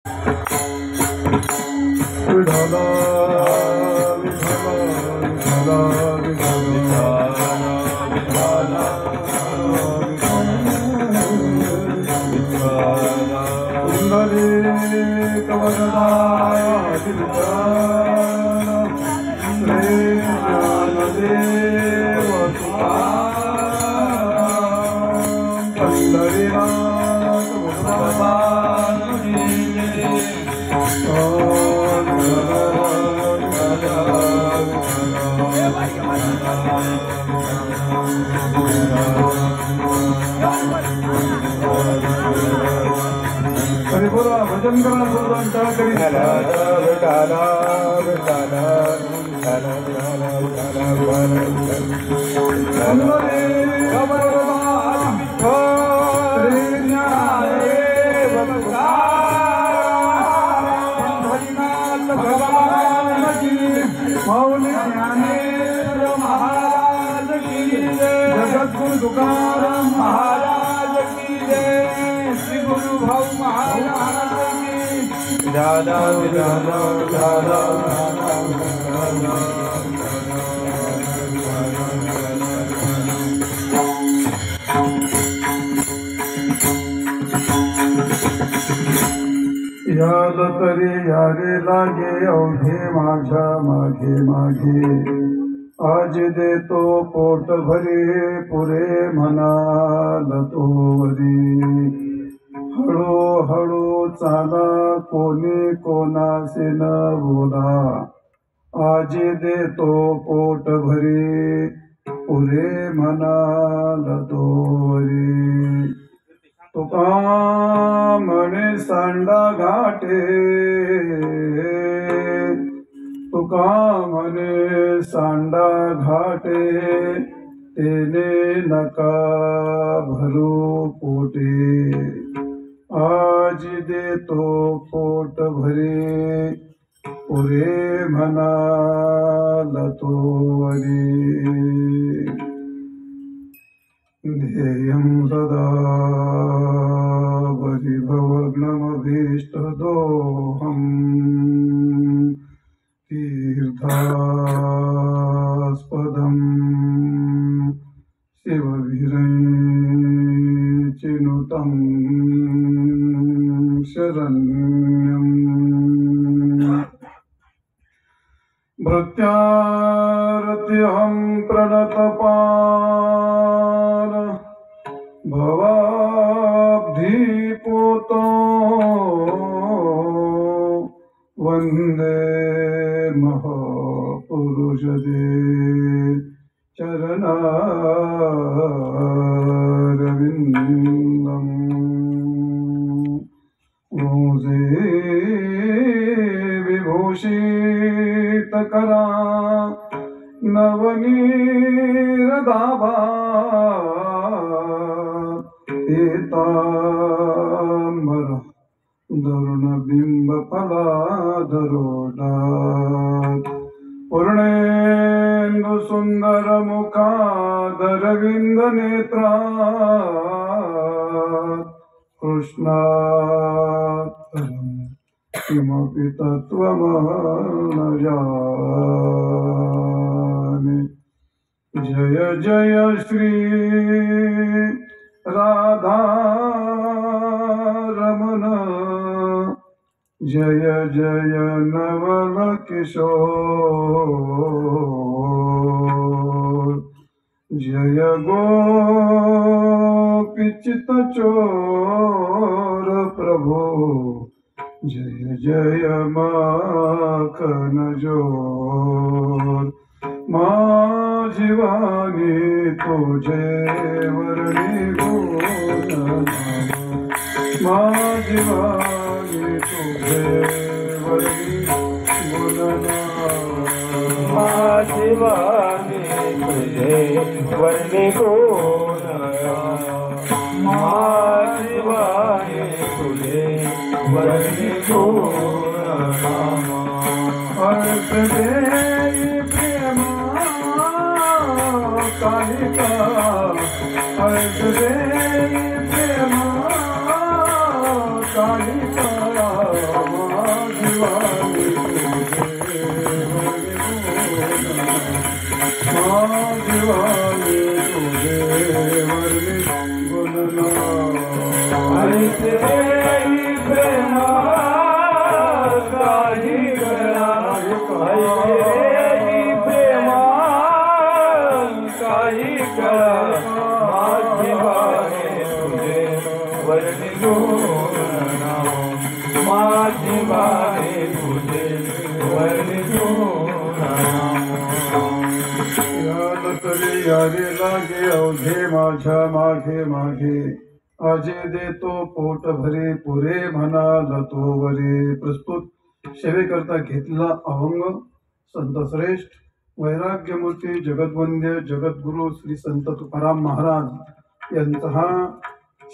विठला विठला विठला विठला पुंडलीक वरदा श्री ज्ञानदेव तुकाराम पंढरीनाथ भगवान की अरे बोला भजन करा भगवान का करी बेटाला बेटाला मौली ज्ञानेश्वर महाराज की जगद्गुरु तुकाराम महाराज की जय श्री गुरु भाऊ महाराज की दादा दादा दादा याद तरी यारे लागे अवघे माझ्या मागे मागे आज देतो पोट भरे पुरे म्हणाल तोवरी हळू हळू चाला कोणी कोणासे न बोला आज देतो पोट भरे पुरे म्हणाल तोवरी तुका म्हणे सांडा घाटे तुका म्हणे सांडा घाटे तेने नका भरू पोटे आज देतो पोट भरे पुरे म्हणाल तोवरी ध्येयं सदा परिभवग्नमभीष्टदोहम् तीर्थास्पदम् शिववीरचिनुतं शरण्यम् भृत्यारत्यहं प्रणतपाल भवाब्धिपोतो वन्दे महापुरुषदे चरणारविन्दम् मोजे विभूषितकरा नवनीरदाभा पीतांबर दरुणबिंबफलाधरोडात पूर्णेन्दु सुंदर मुखादरविंद नेत्रात कृष्णात्तरं किमपि तत्त्वमहं न जाने। जय जय श्री राधा रमण जय जय नवल किशोर जय गोपीचित चोर प्रभु जय जय माखन जोर माझीवाणी तुझे वर्णी गुण माझीवाणी तुझे वर्णी गुण माझीवाणी तुझे वर्णी गुण माझीवाणी तुझे वर्णी गुण अर्थ देई प्रेमा कालिका अर्थ देई प्रेमा कालिका शिवाने तुझे वर्णितो याल तरी यारे लागे अवघे माझ्या मागे मागे आजे देतो पोट भरे पुरे म्हणाल तो वरे. प्रस्तुत सेवेकरता घेतला अभंग संत श्रेष्ठ वैराग्यमूर्ती जगद्वंद्य जगद्गुरु श्री संत तुकाराम महाराज यांचा हा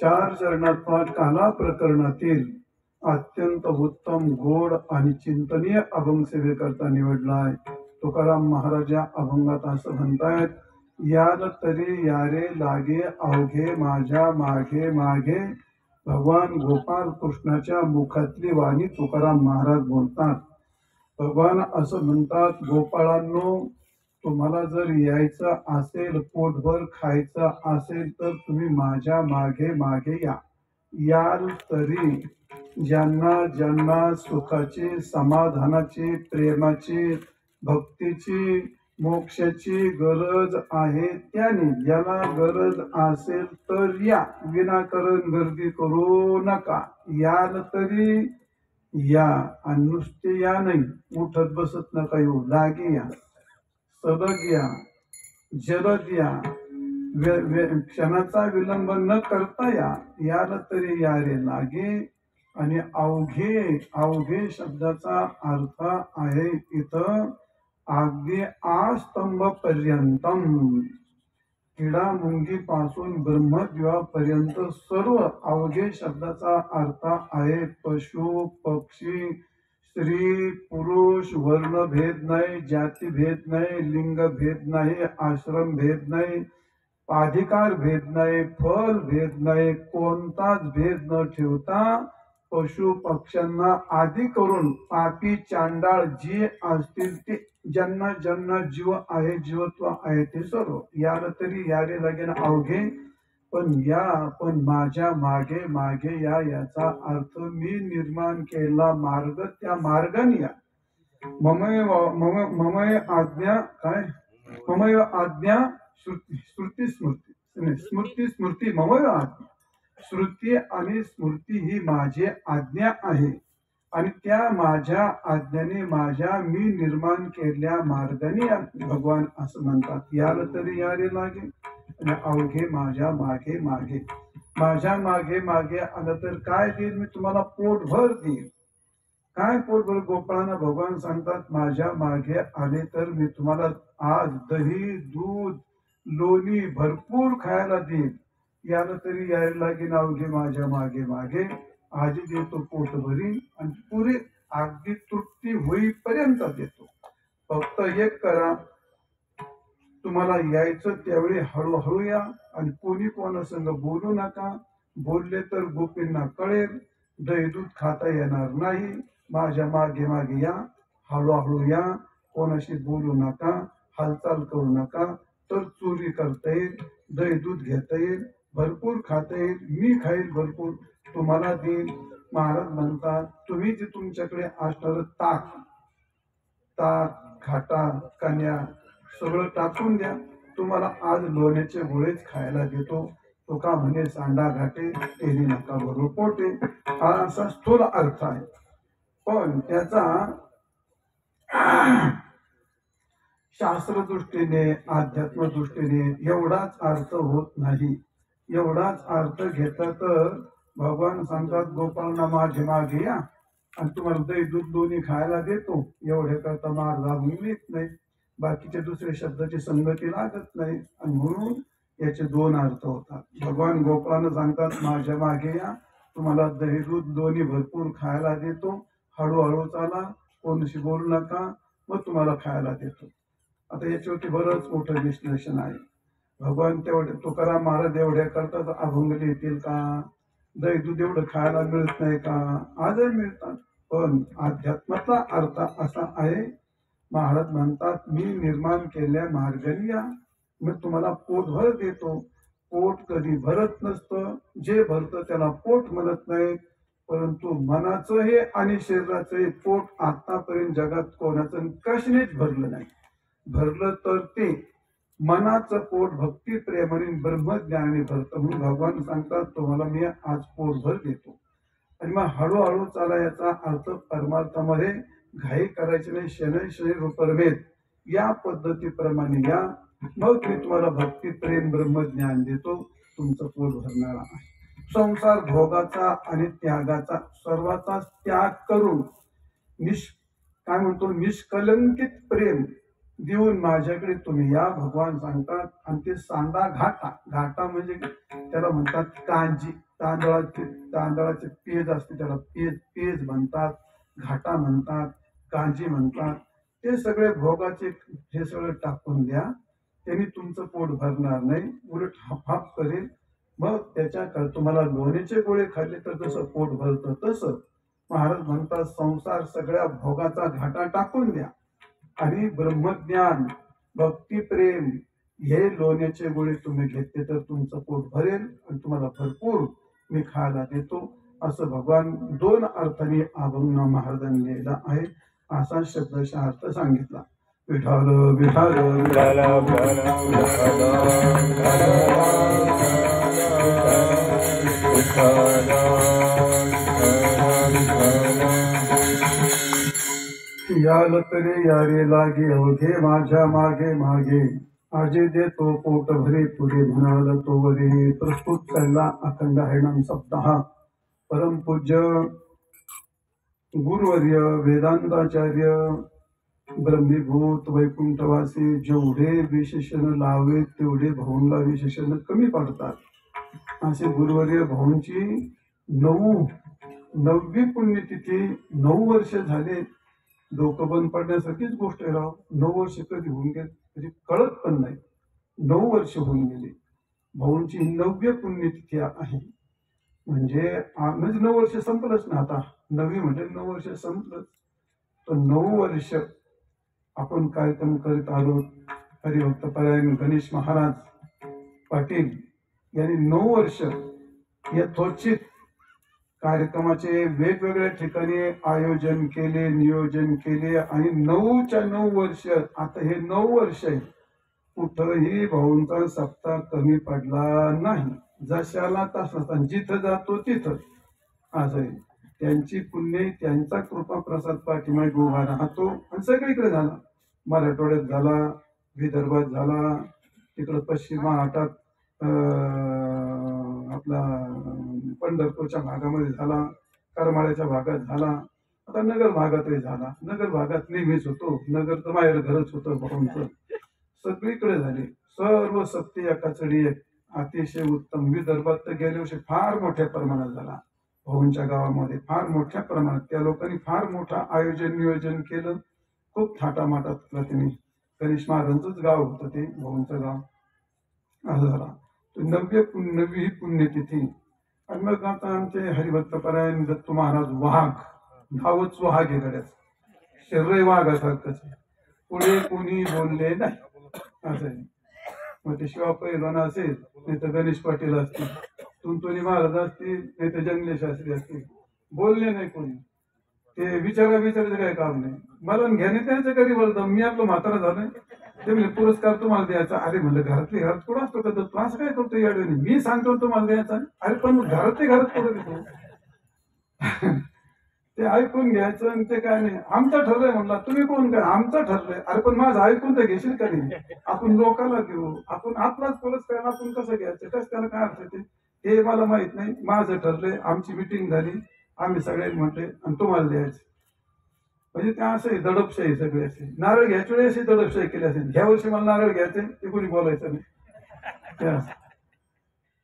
4 चरणातला काला प्रकरणातील अत्यंत उत्तम गोड आणि चिंतनीय अभंग सेवेकरता निवडला आहे. तुकाराम महाराज या अभंगात असं म्हणतायत, याल तरी यारे लागे अवघे माझ्या मागे मागे. भगवान गोपाल कृष्णाच्या मुखातली वाणी तुकाराम महाराज बोलतात. भगवान असं म्हणतात, गोपाळांनो, तुम्हाला जर यायचं असेल, पोटभर खायचं असेल तर तुम्ही माझ्या मागे मागे या. याल तरी ज्यांना ज्यांना सुखाची, समाधानाची, प्रेमाची, भक्तीची, मोक्षाची गरज आहे त्याने, ज्याला गरज असेल तर या, विनाकारण गर्दी करू नका. याल तरी या, आणि नुसते या नाही, उठत बसत नका येऊ, लागे या, सलग या, जलद या, क्षणाचा विलंब न करता या. याल तरी या रे लागे. आणि अवघे, अवघे शब्दाचा अर्थ आहे इथं अगदी आस्तंभ पर्यंतम, किडा मुंगी पासून ब्रह्मद्वीपापर्यंत सर्व अवघे शब्दाचा अर्थ आहे पशु पक्षी, स्त्री पुरुष, वर्ण भेद नाही, जाती भेद नाही, लिंग भेद नाही, आश्रम भेद नाही, अधिकार भेद नाही, फल भेद नाही, कोणताच भेद न ठेवता पशु पक्ष्यांना आदी करून पापी चांडाळ जे असतील ते, ज्यांना ज्यांना जीव आहे, जीवत्व आहे ते सर्व. यार तरी यारे लागेन अवघे, पण या, पण माझ्या मागे मागे या, याचा अर्थ मी निर्माण केला मार्ग त्या मार्गाने या. ममय आज्ञा काय, ममय आज्ञा श्रुती स्मृती, स्मृती स्मृती ममय आज्ञा. श्रुती आणि स्मृती ही माझी आज्ञा आहे आणि त्या माझ्या आज्ञाने, माझ्या मी निर्माण केलेल्या मार्गाने भगवान असं म्हणतात. याल तरी यारे लागे आणि अवघे माझ्या मागे मागे. माझ्या मागे मागे आलं तर काय देईल मी तुम्हाला? पोटभर देईल. काय पोटभर? गोपाळांना भगवान सांगतात, माझ्या मागे आले तर मी तुम्हाला आज दही, दूध, लोणी भरपूर खायला देईल. याला तरी यायला लागेल अवघे माझ्या मागे मागे. आजी देतो पोट भरी आणि पुरे अगदी तृप्ती होईपर्यंत देतो. फक्त एक करा, तुम्हाला यायचं त्यावेळी हळूहळू या आणि कोणी कोणासंग बोलू नका. बोलले तर गोपींना कळेल, दही दूध खाता येणार नाही. माझ्या मागे मागे या, हळूहळू या, कोणाशी बोलू नका, हालचाल करू नका, तर चोरी करता येईल, दही दूध घेता येईल, भरपूर खाता येईल, मी खाईल भरपूर, तुम्हाला देईल. महाराज म्हणतात, तुम्ही जे तुमच्याकडे असणार ताक, खाटा, कन्या सगळं टाकून द्या. तुम्हाला आज लोण्याचे गोळेच खायला देतो. तो का म्हणे, सांडा घाटे तेही नका भरू पोटे. हा असा स्थूल अर्थ आहे, पण त्याचा शास्त्र दृष्टीने, अध्यात्म दृष्टीने एवढाच अर्थ होत नाही. एवढाच अर्थ घेता तर भगवान सांगतात, गोपाळांना माझे मागे या आणि तुम्हाला दही दूध दोन्ही खायला देतो. एवढे करता मार लागून येत नाही, बाकीच्या दुसऱ्या शब्दाची संगती लागत नाही आणि म्हणून याचे 2 अर्थ होतात. भगवान गोपाळांना सांगतात, माझ्या मागे या, तुम्हाला दही दूध दोन्ही भरपूर खायला देतो. हळूहळू चाला, कोणाशी बोलू नका, मग तुम्हाला खायला देतो. आता याच्यावरती बरंच मोठं विश्लेषण आहे. भगवान तेवढे, तुकाराम महाराज एवढ्या करतात, अभंग लिहितील का? दही दूध एवढं खायला मिळत नाही का? आजही मिळतात. पण अध्यात्माचा अर्थ असा आहे, महाराज म्हणतात, मी निर्माण केलेल्या मार्गाने या, मी तुम्हाला पोटभर देतो. पोट कधी भरत नसतं, जे भरतं त्याला पोट म्हणत नाही. परंतु मनाचं हे आणि शरीराचं हे पोट आतापर्यंत जगात कोणाचं कशानेच भरलं नाही. भरलं तर ते मनाचं पोट भक्ती प्रेमाने ब्रह्मज्ञानाने भरतं. म्हणून भगवान सांगतात, तुम्हाला मी आज पोटभर देतो. आणि मग हळूहळू चाला याचा अर्थ परमार्थामध्ये घाई करायची नाही. शनै शनै रूपरवेद या पद्धतीप्रमाणे या, मग मी तुम्हाला भक्ती प्रेम ब्रह्मज्ञान देतो, तुमचं पोट भरणार आहे. संसार भोगाचा आणि त्यागाचा सर्वाचा त्याग करून काय म्हणतो निष्कलंकित प्रेम देऊन माझ्याकडे तुम्ही या भगवान सांगतात. आणि ते सांडा घाटा, घाटा म्हणजे त्याला म्हणतात कांजी, तांदळाचे पेज असते त्याला पेज म्हणतात, घाटा म्हणतात, कांजी म्हणतात. ते सगळे भोगाचे हे सगळं टाकून द्या, त्यांनी तुमचं पोट भरणार नाही, उलट हाफ करेल. मग त्याच्या तुम्हाला लोणीचे गोळे खाल्ले तर जसं पोट भरतं तसं महाराज म्हणतात संसार सगळ्या भोगाचा घाटा टाकून द्या आणि ब्रह्मज्ञान भक्ती प्रेम हे लोण्याचे गोळे तुम्ही घेतले तर तुमचं पोट भरेल आणि तुम्हाला भरपूर मी खायला देतो. असं भगवान दोन अर्थाने अभंग महाराजांनी लिहिला आहे. असा शब्दशः अर्थ सांगितला. विठाल विठाल विठाल याल तरी यारे लागे अवघे माझ्या मागे मागे, आजे देतो पोट भरे पुरे म्हणाल तो वरे. प्रस्तुत चालला अखंड हरिनाम सप्ताह. परमपूज्य गुरुवर्य वेदांताचार्य ब्रह्मीभूत वैकुंठवासी जेवढे विशेषण लावे तेवढे भाऊंना विशेषण कमी पडतात. असे गुरुवर्य भाऊंची 9वी पुण्यतिथी 9 वर्ष झाले. डोकं बंद पडण्यासारखीच गोष्ट आहे राव. 9 वर्ष कधी होऊन गेले तरी कळत पण नाही. 9 वर्ष होऊन गेली. भाऊंची 9वी पुण्यतिथी आहे. म्हणजे 9 वर्ष संपलंच ना आता. 9वी म्हणजे 9 वर्ष संपलं. तर 9 वर्ष आपण कार्यक्रम करीत आलो. हरिभक्त परायण गणेश महाराज पाटील यांनी 9 वर्ष यथोचित कार्यक्रमाचे वेगवेगळ्या ठिकाणी आयोजन केले, नियोजन केले आणि 9च्या 9 वर्ष, आता हे 9 वर्ष आहे, कुठंही भाऊंचा सप्ताह कमी पडला नाही. जशाला तसा जिथं जातो तिथं असं आहे. त्यांची पुण्य, त्यांचा कृपा प्रसाद पाठीमागे उभा राहतो आणि सगळीकडे झाला. मराठवाड्यात झाला, विदर्भात झाला, तिकडं पश्चिम महाराष्ट्रात आपला पंढरपूरच्या भागामध्ये झाला, करमाळ्याच्या भागात झाला, आता नगर भागातही झाला. नगर भागात नेहमीच होतो, नगर तर माहेर घरच होतं भाऊंचं. सगळीकडे झाले. सर्व सत्य एका चढी एक. अतिशय उत्तम. विदर्भात तर गेल्या वर्षी फार मोठ्या प्रमाणात झाला. भाऊंच्या गावामध्ये फार मोठ्या प्रमाणात त्या लोकांनी फार मोठं आयोजन नियोजन केलं. खूप थाटामाटात केलं त्यांनी. गणेश महाराजांचंच गाव होतं ते, भाऊंचं गाव. असं झाला. 9वी पुण्यतिथी. आणि मग आता आमचे हरिभक्त परायण दत्तू महाराज वाघ, नावच वाघ आहे गड्याच, शरीर वाघासारखंच. पुढे कोणी बोलले नाही असं आहे. मग ते शिवा पैलवान असेल, नाही तर गणेश पाटील असतील, तुंतुनी महाराज असतील, नाही तर जंगले शास्त्री असतील, बोलले नाही कोणी. ते विचारायचं काय काम नाही. मला घ्याने त्याचं कधी बोलतं. मी आपलं म्हातारा झालंय, ते म्हणजे पुरस्कार तुम्हाला द्यायचा. अरे म्हणलं घरातली घरात कुठं असतो का तू असं काय करतो याडवेने? मी सांगतो तुम्हाला द्यायचा. अरे पण घरातली घरात कुठं देतो? ते ऐकून घ्यायचं आणि ते काय नाही. आमचं ठरलंय म्हणला. तुम्ही कोण काय? आमचं ठरलंय. अरे पण माझं ऐकून तर घेशील का नाही? आपण लोकांना देऊ, आपण आपलाच पुरस्कार आपण कसं घ्यायचं, कसं त्याला काय अर्थ ते मला माहित नाही. माझं ठरलंय, आमची मिटिंग झाली, आम्ही सगळ्यांनी म्हटले आणि तुम्हाला द्यायचं. म्हणजे त्या असं आहे दडपशाही सगळे असे. नारळ घ्यायच्या वेळी अशी दडपशाही केली असेल. ह्या वर्षी मला नारळ घ्यायचे ते कोणी बोलायचं नाही.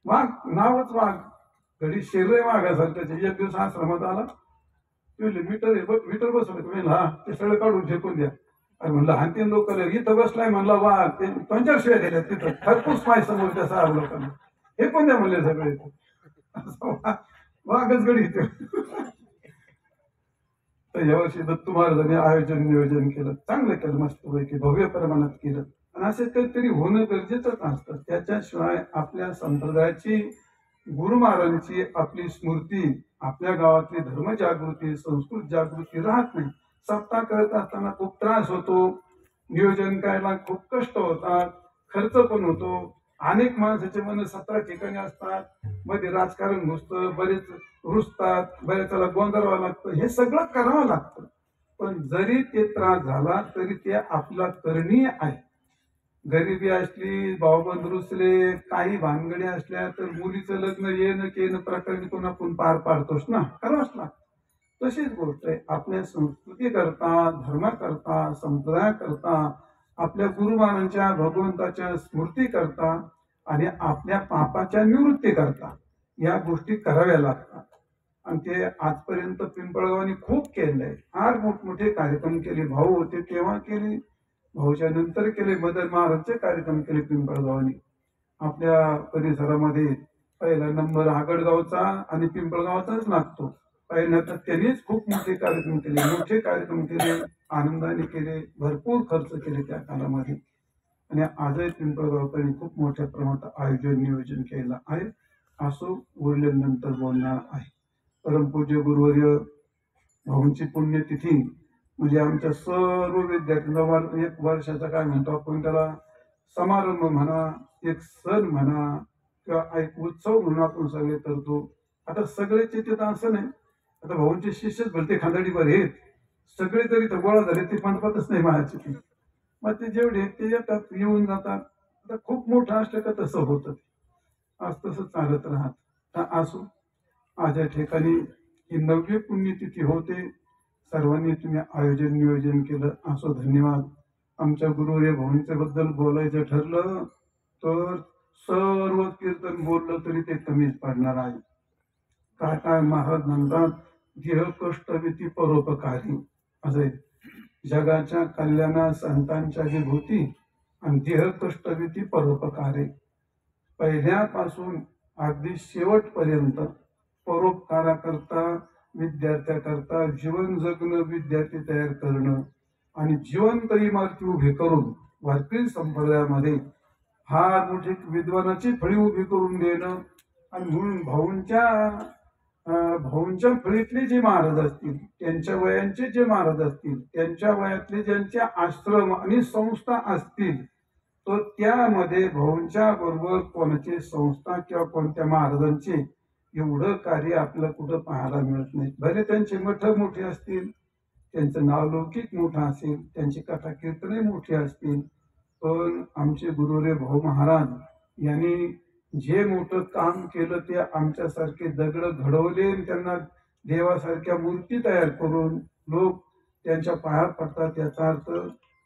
वाघ, नावच वाघ, घडी शरीर वाघासारखं. एक दिवस आश्रमात आला, मीटर बसवलं. हा ते सगळं काढून फेकून द्या. अरे म्हणलं हा 3 लोक इथं बसलाय म्हणला वाघ. ते 5-4 शिवाय दिल्या तिथं. खरपूस माय समोर त्या 6 लोकांना हे पण द्या म्हणले सगळे. वाघच गडी. तर यावर्षी दत्तू महाराजांनी आयोजन नियोजन केलं, चांगलं केलं, मस्तपैकी भव्य प्रमाणात केलं. आणि असे काहीतरी होणं गरजेचंच असतं. त्याच्याशिवाय आपल्या संप्रदायाची, गुरु महाराजांची आपली स्मृती, आपल्या गावातली धर्मजागृती, संस्कृत जागृती राहत नाही. सप्ताह करत असताना खूप त्रास होतो, नियोजन करायला खूप कष्ट होतात, खर्च पण होतो. अनेक माणसाचे मन 17 ठिकाणी असतात, मध्ये राजकारण घुसतं, बरेच रुसतात, बरेचला गोंधळावं लागतं, हे सगळं करावं लागतं. पण जरी ते त्रास झाला तरी ते आपला करणीय आहे. गरिबी असली, भावबंद रुसले, काही भानगडी असल्या तर मुलीचं लग्न येणं केलं प्रकरणी कोण आपण पार पाडतोच ना, करावंच लागतं. तशीच गोष्ट आहे, आपल्या संस्कृती करता, धर्म करता, संप्रदाय करता, आपल्या गुरुमानांच्या भगवंताच्या स्मृती करता आणि आपल्या पापाच्या निवृत्ती करता या गोष्टी कराव्या लागतात. आणि ते आजपर्यंत पिंपळगावांनी खूप केलंय, फार मोठमोठे कार्यक्रम केले. भाऊ होते तेव्हा केले, भाऊच्या नंतर केले, मदन महाराजचे कार्यक्रम केले पिंपळगावांनी. आपल्या परिसरामध्ये पहिला नंबर आगडगावचा आणि पिंपळगावचाच लागतो. पहिल्या तर त्यांनीच खूप मोठे कार्यक्रम केले, मोठे कार्यक्रम केले, आनंदाने केले, भरपूर खर्च केले त्या काळामध्ये. आणि आजही पिंपळगावकडे खूप मोठ्या प्रमाणात आयोजन नियोजन केलं आहे. असो उरल्यानंतर बोलणार आहे. परमपूज्य गुरुवर्य भाऊंची पुण्यतिथी म्हणजे आमच्या सर्व विद्यार्थ्यांना एक वर्षाचा काय म्हणतो आपण त्याला, समारंभ म्हणा, एक सण म्हणा किंवा एक उत्सव म्हणून आपण सगळे करतो. आता सगळेच येतात असं नाही. आता भाऊंचे शिष्यच भलते खांदाडीवर आहेत, सगळे तरी तर गोळा झाले ते मंडपातच नाही महाराजची. मग ते जेवढे ते येतात, येऊन जातात. आता खूप मोठं असलं का तसं होतं, आज तसं चालत राहत. असो आज या ठिकाणी ही 9वी पुण्यतिथी होते. सर्वांनी तुम्ही आयोजन नियोजन केलं, असो धन्यवाद. आमच्या गुरुवर्य भाऊंच्या बद्दल बोलायचं ठरलं तर सर्व कीर्तन बोललं तरी ते कमीच पडणार आहे. काय काय महाराज म्हणतात, देह कष्टविती परोपकारी असे, जगाच्या कल्याणा संतांच्या विभूती आणि देह कष्टविती परोपकारी. पहिल्यापासून अगदी शेवटपर्यंत परोपकाराकरता, विद्यार्थ्याकरता जीवन जगणं, विद्यार्थी तयार करणं आणि जिवंत इमारती उभी करून वारकरी संप्रदायामध्ये फार मोठी विद्वानाची फळी उभी करून देणं. आणि म्हणून भाऊंच्या फळीतले जे महाराज असतील, त्यांच्या वयांचे जे महाराज असतील, त्यांच्या वयातले ज्यांचे आश्रम आणि संस्था असतील, तर त्यामध्ये भाऊंच्या बरोबर कोणाची संस्था किंवा कोणत्या महाराजांचे एवढं कार्य आपलं कुठं पाहायला मिळत नाही. भले त्यांचे मठ मोठे असतील, त्यांचं नाव लौकिक मोठं असेल, त्यांची कथा कीर्तने मोठी असतील, पण आमचे गुरुवर्य भाऊ महाराज यांनी जे मोठं काम केलं ते आमच्यासारखे दगड घडवले आणि त्यांना देवासारख्या मूर्ती तयार करून लोक त्यांच्या पाया पडतात. याचा अर्थ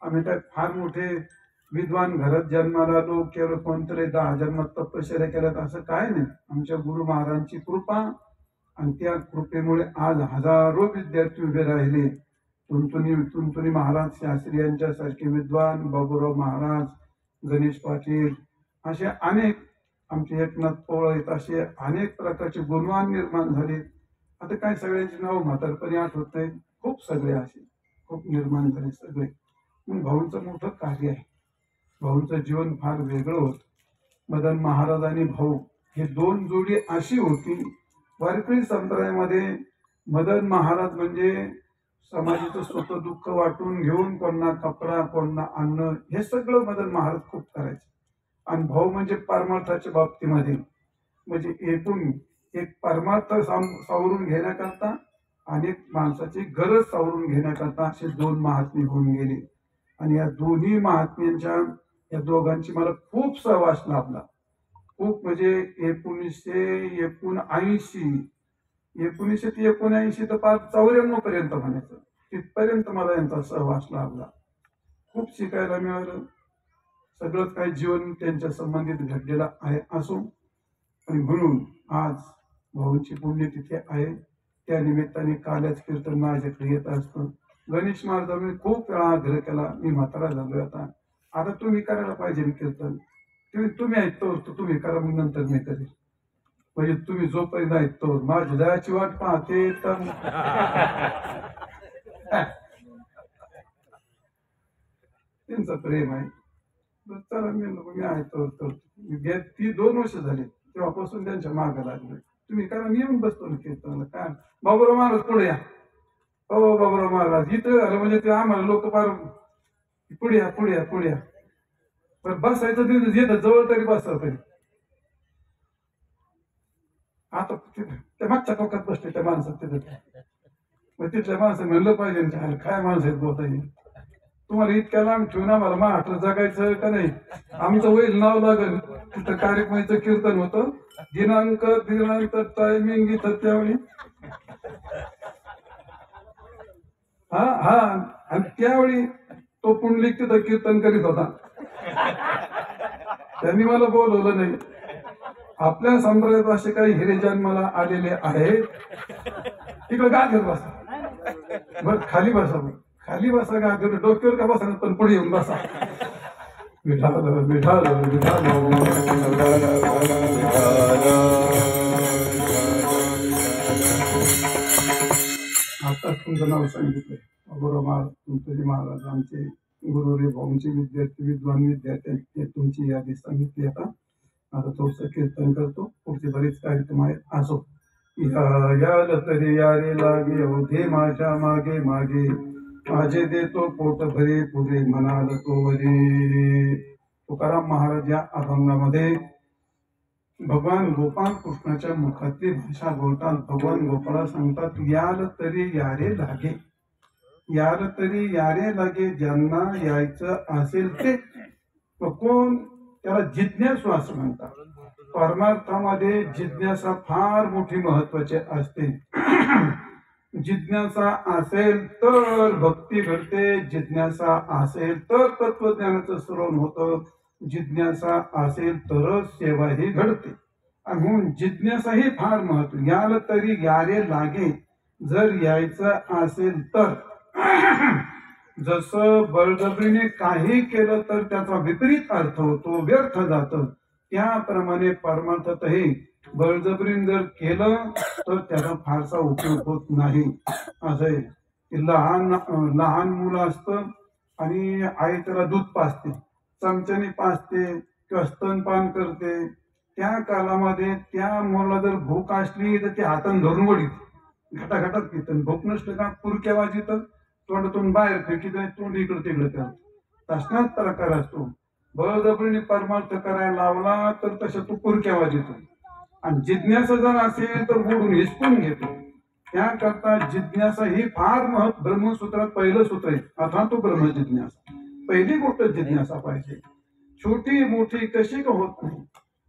आम्ही काय फार मोठे विद्वान घरात जन्माला आलो केवळ कोणतरी 10 जन्मात तपश्चर्या केल्यात असं काय नाही. आमच्या गुरु महाराजांची कृपा आणि त्या कृपेमुळे आज हजारो विद्यार्थी उभे राहिले. तुंतुनी महाराज शास्त्री यांच्यासारखे विद्वान, बाबूराव महाराज, गणेश पाटील, असे अनेक, आमचे एकनाथ पोळ आहेत, असे अनेक प्रकारचे गुणवान निर्माण झाले. आता काय सगळ्यांची नाव म्हातारपणी आठवत नाही, खूप सगळे असे खूप निर्माण झाले सगळे. मग भाऊंचं मोठं कार्य आहे. भाऊंचं जीवन फार वेगळं होतं. मदन महाराज आणि भाऊ हे दोन जोडी अशी होती. वारकरी संप्रदायामध्ये मदन महाराज म्हणजे समाजाचं स्वतः दुःख वाटून घेऊन कोणा कपडा, कोणा अन्न, हे सगळं मदन महाराज खूप करायचे. आणि भाऊ म्हणजे परमार्थाच्या बाबतीमध्ये म्हणजे एकूण एक परमार्थ सावरून घेण्याकरता आणि एक माणसाची गरज सावरून घेण्याकरता असे दोन महात्मे होऊन गेले. आणि या दोन्ही महात्म्यांच्या, या दोघांची मला खूप सहवास लाभला. खूप म्हणजे 1979 ते 1979 तर 94 पर्यंत म्हणायचं, तिथपर्यंत मला यांचा सहवास लाभला. खूप शिकायला मिळालं. सगळंच काही जीवन त्यांच्या संबंधित घडलेलं आहे. असो आणि म्हणून आज भाऊंची पुण्यतिथी आहे. त्या निमित्ताने कालच कीर्तन माझ्याकडे येत असतं. गणेश महाराजांनी खूप वेळा आग्रह केला, मी म्हातारा झालोय आता तुम्ही करायला पाहिजे कीर्तन. तुम्ही ऐकतो तुम्ही करा, मग नंतर मी करेल. म्हणजे तुम्ही जोपर्यंत ऐकतो माझी दयाची वाट पाहते तर त्यांचं प्रेम आहे. चला मी ऐकतो. ती 2 वर्ष झाली तेव्हापासून त्यांच्या मागे लागले. तुम्ही करा, मी येऊन बसतो ना कीर्तनाला. काय बाबूराव महाराज पुढे या, हो बाबूराव महाराज इथं झालं म्हणजे ते आम्हाला लोक फार पुढे या. पण बसायचं तिथे येतं जवळ तरी बसा तरी. आता त्या मागच्या टोकात बसले त्या माणसात तिथे. मग तिथल्या माणसं म्हणलं पाहिजे काय माणसं आहेत बोलता. तुम्हाला इतक्या लांब ठेवून आम्हाला महाराष्ट्र जगायचं का नाही. आमचं वैल नाव लागेल तिथं कार्यक्रमाचं कीर्तन होतं. दिनांक टायमिंग इथं त्यावेळी. हा हा आणि त्यावेळी तो पुंडलिक तिथं कीर्तन करीत होता. त्यांनी मला बोलवलं नाही. आपल्या संप्रदायात असे काही हिरे जन्माला आलेले आहेत. तिकडे गाजर बसा बर खाली बसा खाली बसा गाजर डोक्यावर का बसा पण पुढे येऊन बसा. विठाल विठाल विठाल. आताच तुमचं नाव सांगितलंय गुरु महाराज तुमचे महाराज आमचे गुरु रे भाऊंचे विद्यार्थी विद्वान विद्यार्थी तुमची यादी सांगितली. आता थोडस कीर्तन करतो. पुढचे बरेच कार्यक्रम आहेत. असो याल तरी यारे लागे अवघे माझ्या मागे मागे माझे देतो पोट भरे पुरे म्हणाल तो वरे. तुकाराम महाराज या अभंगामध्ये भगवान गोपाल कृष्णाच्या मुखातली भाषा बोलतात. भगवान गोपाळा सांगतात याल तरी यारे लागे. याल तरी यारे लागे ज्यांना यायचं असेल ते. कोण त्याला जिज्ञासू असं म्हणतात. परमार्थामध्ये जिज्ञासा फार मोठी महत्वाची असते. जिज्ञासा असेल तर भक्ती घडते. जिज्ञासा असेल तर तत्वज्ञानाचं श्रवण होतं. जिज्ञासा असेल तरच सेवा ही घडते. म्हणून जिज्ञासा ही फार महत्व. याल तरी यारे लागे जर यायचं असेल तर. जसं बळजबरीने काही केलं तर त्याचा विपरीत अर्थ होतो व्यर्थ जातं. त्याप्रमाणे परमार्थातही बळजबरीने जर केलं तर त्याचा फारसा उपयोग होत नाही. असं लहान लहान मुलं असतं आणि आई त्याला दूध पाजते चमच्याने पाजते किंवा स्तनपान करते. त्या कालामध्ये त्या मुलाला जर भूक असली तर ते हाताने धरून वडीत घटाघटात पितं. भूक नसलं का पुरक्या वाजित तोंडातून बाहेर फेकीत तोंड इकडं तिकडं करत. तसलाच प्रकार असतो. बळजबरीने परमार्थ करायला लावला तर तसं तो पुरक्या वाजितो. आणि जिज्ञासा जर असेल तर ओढून हिसकून घेतो. त्याकरता जिज्ञासा ही फार ब्रह्मसूत्रात पहिलं सूत्र आहे. अथा तो ब्रह्म जिज्ञासा. पहिली गोष्ट जिज्ञासा पाहिजे. छोटी मोठी कशी का होत नाही.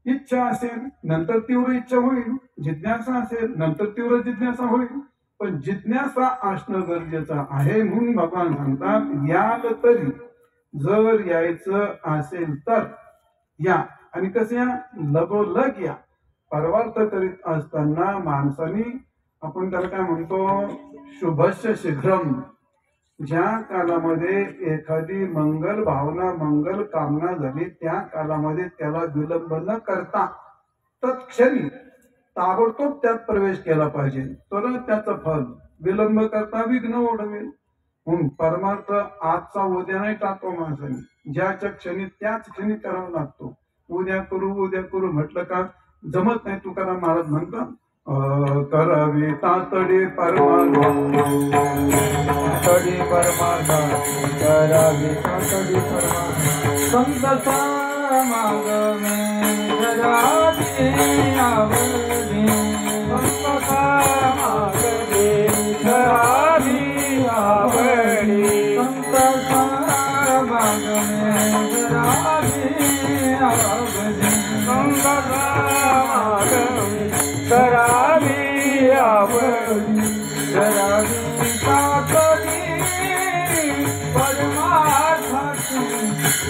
इच्छा असेल नंतर तीव्र इच्छा होईल. जिज्ञासा असेल नंतर तीव्र जिज्ञासा होईल. पण जिज्ञासा असणं गरजेचं आहे. म्हणून भगवान सांगतात याल तरी जर यायचं असेल तर या. आणि कसं या लगोलग या. परमार्थ करीत असताना माणसाने आपण त्याला काय म्हणतो शुभस्य शीघ्रम. ज्या कालामध्ये एखादी मंगल भावना मंगल कामना झाली त्या कालामध्ये त्याला विलंब न करता तत्क्षणी ताबडतोब त्यात प्रवेश केला पाहिजे. तर त्याचं फल. विलंब करता विघ्न ओढवेल. म्हणून परमार्थ आजचा उद्या नाही टाकतो माणसाने. ज्याच्या क्षणी त्याच क्षणी करावा लागतो. उद्या करू म्हटलं का जमत नाही. तुकाराम महाराज म्हणतात करावे तातडे परमार्थ करावे तातडे परमार्थ संत समागमे करावे आवडे संत समागमे करावे आवडे संत समागमे करावे आवडे संत समागमे करावी आवडी करावी तातडी परमार्थाची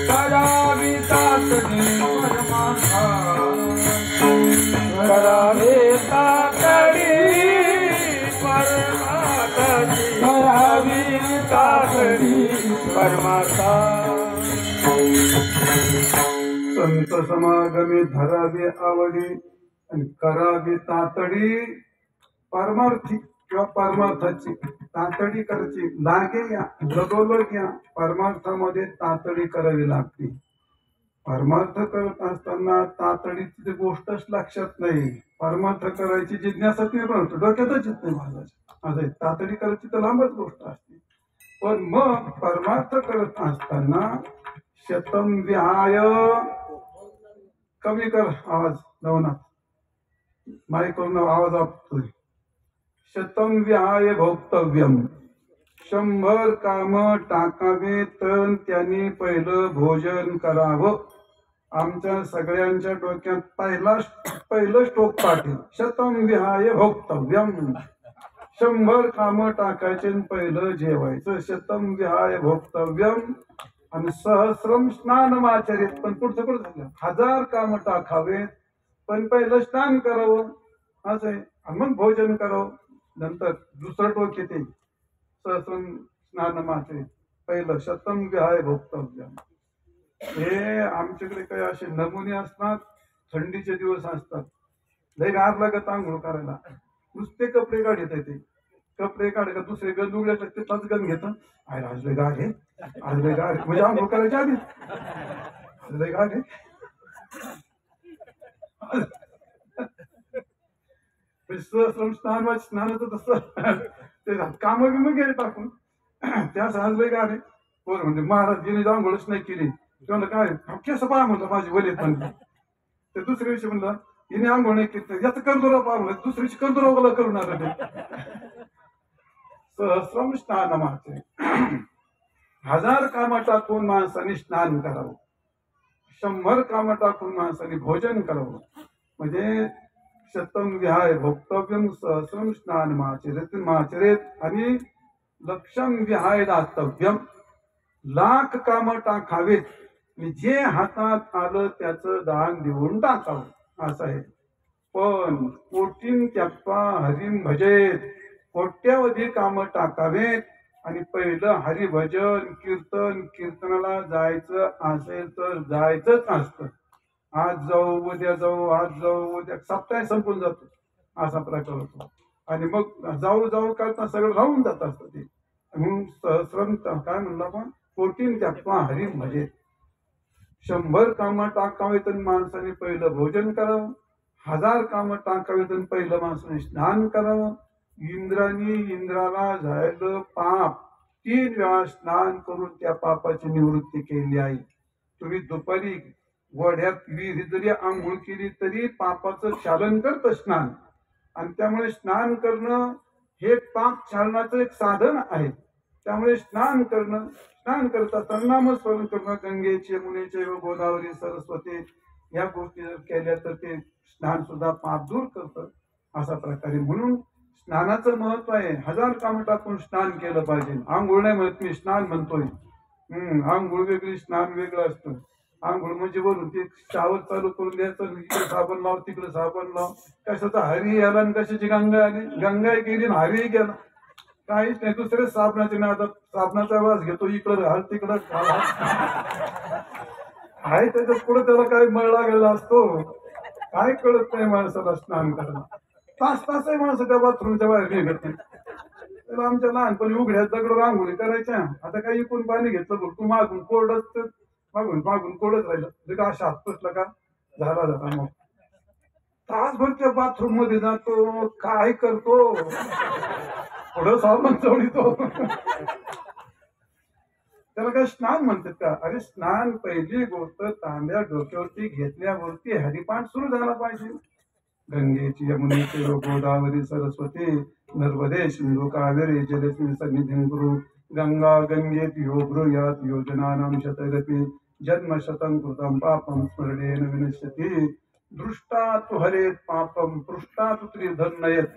करावी तातडी परमार्थाची करावे तातडी परमार्थाची करावी तातडी परमार्थाची. संत समागमे धरावे आवडी आणि करावी तातडी परमार्थी किंवा परमार्थाची. तातडी करायची लागे या लगोलग या. परमार्थामध्ये तातडी करावी लागते. परमार्थ करत असताना तातडीची गोष्टच लक्षात नाही. परमार्थ करायची जिज्ञासा निर्माण होतो. डोक्यातच येत नाही माझ्या. असं तातडी करायची तर लांबच गोष्ट असते. पण मग परमार्थ करत असताना शतम विहाय, कमी कर आवाज नवनाथ, माईक करून आवाज आपतोय. शतम विहाय भोक्तव्यम, 100 काम टाकावे तर त्यांनी पहिलं भोजन करावं. आमच्या सगळ्यांच्या डोक्यात पहिलं स्टोक पाठी, शतम विहाय भोक्तव्यम. 100 काम टाकायचे आणि पहिलं जेवायचं. शतम विहाय भोक्तव्यम आणि सहस्रम स्नानमाचरित, पण पुढचं झालं 1000 काम टाकावेत पण पहिलं स्नान करावं असं आहे, आणि मग भोजन करावं. नंतर दुसरं टोक येते सहस्रम स्नानमाचरित, पहिलं शतम विहाय भोक्तव्यम. हे आमच्याकडे काही असे नमुने असतात, थंडीचे दिवस असतात, लय गार लागत आंघोळ करायला, नुसते कपडे काढत येते. कपडे काढ का दुसरे गंज उघडले ते तच गंज घेतं. आय आज लय गार आहे, आज लय गार आहे, म्हणजे आंघोळ करायच्या आधी आज लय गार आहे. सहस्रम स्नानाचं तसं ते काम बिम गेले टाकून त्या सहज लय गार आहे. पोर म्हणजे महाराज गेली आंघोळच नाही केली, तेव्हा काय केस पहा म्हणलं माझी वलीत म्हणलं. ते दुसऱ्या दिवशी म्हणलं हिने आंघोळ नाही केली, याचं कर्दुरा पहा म्हणलं, दुसऱ्या दिवशी कर्दुरा करून आलं. सहस्रम स्नानमाचे, 1000 कामं टाकून माणसाने स्नान करावं, 100 कामं टाकून माणसाने भोजन करावं. म्हणजे शतम विहाय भोक्तव्यम सहस्रम स्नान माचरेत आणि लक्षम विहाय दातव्यम, 1,00,000 कामं टाकावेत आणि जे हातात आलं त्याचं दान देऊन टाकावं असं आहे. पण कोटीन त्याप्पा हरिम भजेत, कोट्यावधी कामं टाकावेत आणि पहिलं हरिभजन कीर्तन, कीर्तनाला जायचं असेल तर जायचंच असतं. आज जाऊ उद्या जाऊ, आज जाऊ उद्या, सप्ताह संपून जातो असा प्रकार होतो. आणि मग जाऊ जाऊ करता सगळं राहून जात असतं ते. म्हणून सहस्रम काय म्हणलं आपण, कोटीन त्याप्पा हरिम भजेत. 100 कामं टाकावेत आणि माणसाने पहिलं भोजन करावं, 1000 कामं टाकावेत आणि पहिलं माणसाने स्नान करावं. इंद्राला झालेलं पाप 3 वेळा स्नान करून त्या पापाची निवृत्ती केली आहे. तुम्ही दुपारी वड्यात विहिरीत जरी आंघोळ केली तरी पापाचं क्षालन करतं स्नान, आणि त्यामुळे स्नान करणं हे पाप क्षालनाचं एक साधन आहे. त्यामुळे स्नान करत असताना नामस्मरण करणं, गंगेचे यमुनेचे व गोदावरी सरस्वती या गोष्टी जर केल्या तर ते स्नान सुद्धा पाप दूर करतं अशा प्रकारे. म्हणून स्नानाचं महत्व आहे. 1000 कामं टाकून स्नान केलं पाहिजे. आंघोळ नाही म्हणत मी, स्नान म्हणतोय. आंघोळ वेगळी, स्नान वेगळं असतं. आंघोळ म्हणजे वरून ते शावर चालू करून द्यायचं, इकडे साबण लाव तिकडे साबण लाव, कशाचा हरी आला आणि कशाची गंगा आली, गंगा गेली आणि हरी गेला, काहीच नाही. दुसरे साबणाचे नादात साबणाचा वास घेतो, इकडं घाल तिकडं आहे, त्याच्यात पुढे त्याला काय मळ लागलेला असतो, काय कळत नाही माणसाला स्नान करणं. तास आहे माणसं त्या बाथरूमच्या बाहेर निघत नाही. त्याला आमच्या लहानपणी उघड्यात दगड रांगोळी करायच्या, आता काही इकून पाणी घेतलं भरपूर मागून कोरडच, मागून कोरडच राहिलं का अशा हात पुसला का झाला. मग तासभर त्या बाथरूम मध्ये जातो, काय करतो, पुढं साबण चोळीतो. त्याला काय स्नान म्हणतात का? अरे स्नान पहिली गोष्ट तांब्या डोक्यावरती घेतल्यावरती हरिपाठ सुरू झाला पाहिजे. गंगेची यमुनेची गोदावरी सरस्वती नर्मदे सिंधू कावेरी जलेस्मिन् सन्निधिं कुरु. गंगा गंगेत यो ब्रूयात् योजनानां शतैरपि जन्मशतं कृतं पापं स्मरणेन विनश्यति. दृष्टा तु हरेत् पापं पृष्टा तु त्रिधर्नयत्.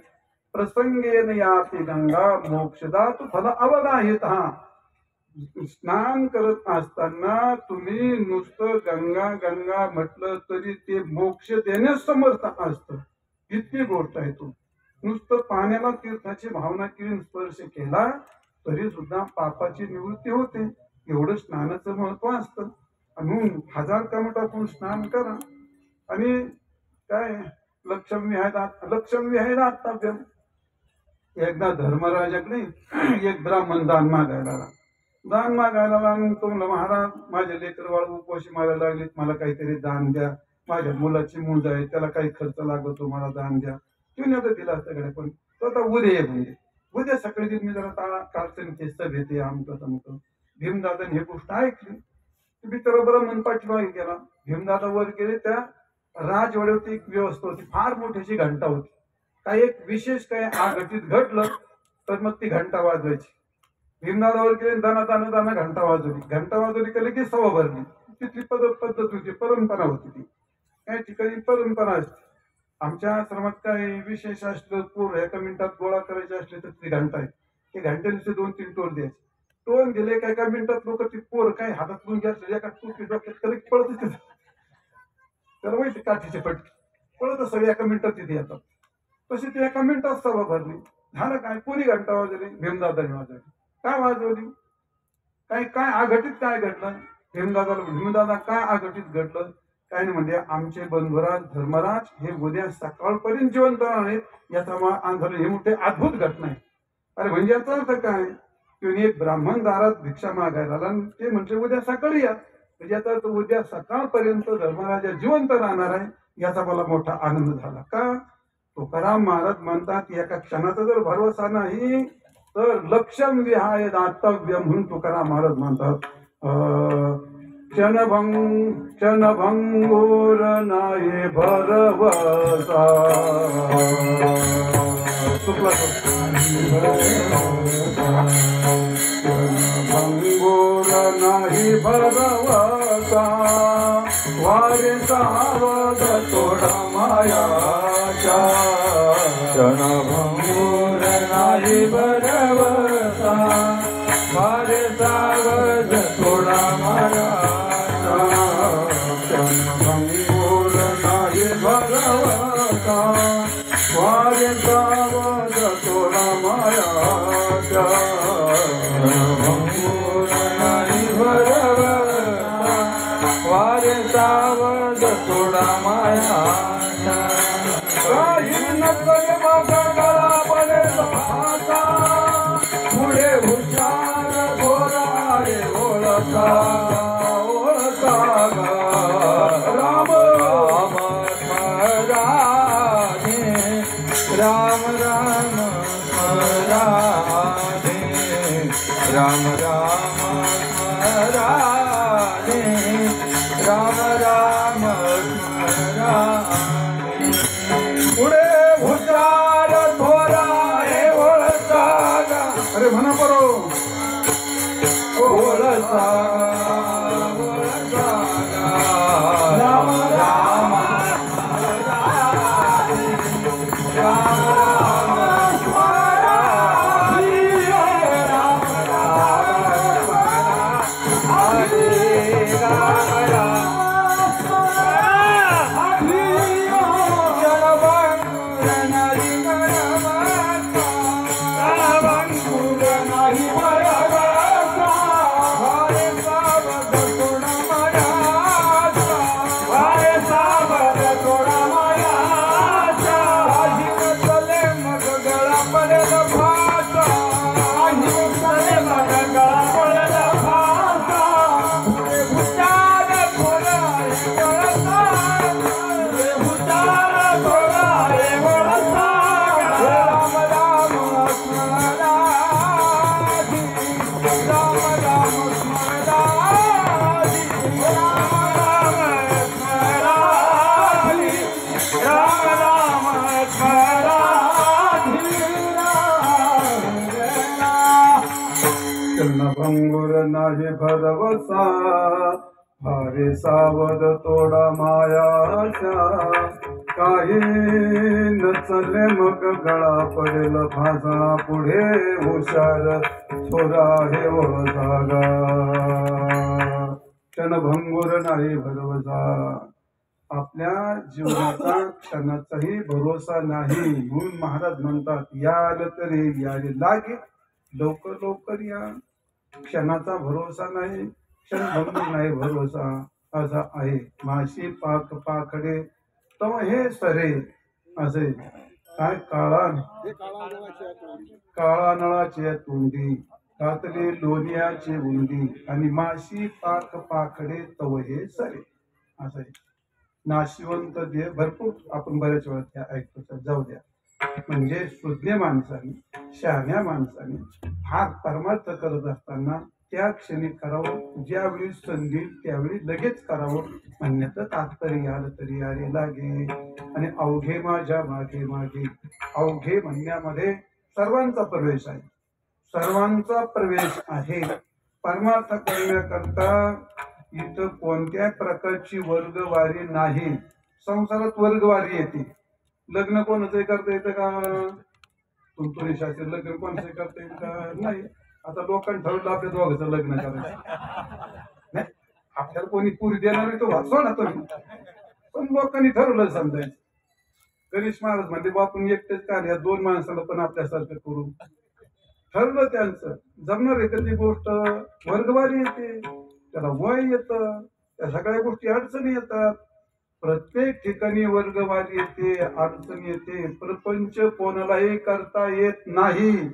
प्रसंगेन याति गंगा मोक्षदा तु फल अवगाहितः. स्नान करत असताना तुम्ही नुसतं गंगा गंगा म्हटलं तरी ते मोक्ष देण्यास समर्थ असतं, इतकी गोष्ट आहे. तो नुसतं पाण्याला तीर्थाची भावना केली, स्पर्श केला तरी सुद्धा पापाची निवृत्ती होते. एवढं स्नानाचं महत्व असतं. म्हणून 1000 कामं टाकून स्नान करा. आणि काय लक्षम विहाय दातव्यम. एकदा धर्मराजाकडे एक ब्राह्मण दान मागायला तो म्हणला, महाराज माझे लेकर बाळ उपवाशी मारायला लागले, मला काहीतरी दान द्या, माझ्या मुलाची मुंज आहे त्याला काही खर्च लागतो, मला दान द्या. तुम्ही आता दिला सगळे, पण तो आता उद्या ये, म्हणजे उद्या सकाळी मी जरा कालचं सभेत आमचं भीमदादाने हे गोष्ट ऐकली. तुम्ही तर बरं मनपाठीमागे गेला. भीमदादा वर गेले. त्या राजवाड्यावरती एक व्यवस्था होती, फार मोठीची घंटा होती. काही एक विशेष काय आघटित घडलं तर मग ती घंटा वाजवायची. भीमदादावर गेले, दाना दाना दाना घंटा वाजवली. घंटा वाजवली केली की सभा भरली. तिथली पद्धत होती, परंपरा होती ती. काही ठिकाणी परंपरा असते. आमच्या आश्रमात काही विशेष असलं, पोर एका मिनिटात गोळा करायचे असले तर ती घंटा आहे. ते घंटेचे 2-3 टोल द्यायचे. टोल दिले का एका मिनिटात लोक ती पोर काय हातात लुंगी असले एका टोपी डोक्यात तरी पळत येते. त्याला माहिती काठीचे पटके पळत सगळे एका मिनिटात तिथे येतात. तशी ती एका मिनिटात सभा भरली. झालं काय, कोणी घंटा वाजवली? भीमदादाने वाजवली. काय वाजवली? काय काय आघटित काय घडलं? भीमदादा काय आघटित घडलं? काय नाही म्हणजे आमचे बंधुराज धर्मराज हे उद्या सकाळपर्यंत जिवंत आहेत. याचा आंदोलन ही मोठी अद्भुत घटना आहे. अरे म्हणजे याचा अर्थ काय? तुम्ही एक ब्राह्मण दारात भिक्षा मागायला आला आणि ते म्हणजे उद्या सकाळी या. म्हणजे याचा अर्थ उद्या सकाळपर्यंत धर्मराजा जिवंत राहणार आहे. याचा मला मोठा आनंद झाला. का? तुकाराम महाराज म्हणतात एका क्षणाचा जर भरोसा नाही तर लक्षम विहाय दातव्य म्हणून तुकाराम महाराज म्हणतात. क्षणभंगोर नाही भरवसा. चुकला क्षणभंगोर नाही भरवसा. वारे सावध थोडा मायाच्या. क्षणभंगुर नाही भरवसा. वारे सावध थोडा मायाचा. क्षणभंगोर नाही भरवसा. वारे सावध थोडा मायाच्या. क्षणभंगुर नाही भरवसा. वारे सावध थोडा मायाचा. काही नकल माझा गळा पडेल भाता. पुढे हुशार घोरा रे ओळखा. ओळखा राम राम स्मराने. राम राम स्मराने. राम राम स्मराने. राम राम स्मराने. पुढे हुशार थोरा हे ओळखा. अरे म्हणा बरो. ओळखा. ओळखा. राम राम स्मराने. राम राम स्मराने. राम राम स्मराने. राम राम क्षणभंगुर नाही भरवसा. भारे सावध तोडा मायाच्या. काही नचले मग गळा पडेल भासा. पुढे हुशार थोरा हे ओळखा. क्षणभंगुर नाही भरवसा. आपल्या जीवनाचा क्षणाचाही भरोसा नाही म्हणून महाराज म्हणतात याल तरी याले लागे. लवकर लवकर या. क्षणाचा भरोसा नाही, क्षणभंगुर नाही भरोसा असा आहे. माशी पाक पाखडे तव हे सरे असे. काय काळा नळाची तोंडी घातली लोण्याची उंडी आणि माशी पाक पाखडे तव हे सरे असं आहे. नाशिवंत देह भरपूर आपण बऱ्याच वेळा त्या ऐकतो. जाऊ द्या. म्हणजे सुज्ञ माणसाने शहाण्या माणसाने हा परमार्थ करत असताना त्या क्षणी करावं, ज्यावेळी संधी त्यावेळी लगेच करावं म्हणण्याचं तात्पर्य आलं तरी अरे लागे. आणि अवघे माझ्या मागे मागे, अवघे म्हणण्यामध्ये सर्वांचा प्रवेश आहे, सर्वांचा प्रवेश आहे. परमार्थ करण्याकरता इथं कोणत्या प्रकारची वर्गवारी नाही. संसारात वर्गवारी येते. लग्न कोणाचंही करता येतं का? तुमचं शास्त्री लग्न कोणाचंही करता येईल का? नाही. आता लोकांनी ठरवलं आपल्या दोघांचं लग्न करायचं. नाही, आपल्याला कोणी पुरी देणार नाही, तो वाचवा ना तुम्ही. पण लोकांनी ठरवलं समजायचं. गणेश महाराज म्हणते बापून एकटेच का या दोन माणसाला पण आपल्यासारखं करू. ठरलं त्यांचं. जमणार आहे का ती गोष्ट? वर्गवारी येते, त्याला वय येतं, त्या सगळ्या गोष्टी अडचणी येतात. प्रत्येक ठिकाणी वर्गवारी येते, अडचण येते. प्रपंच कोणालाही करता येत नाही.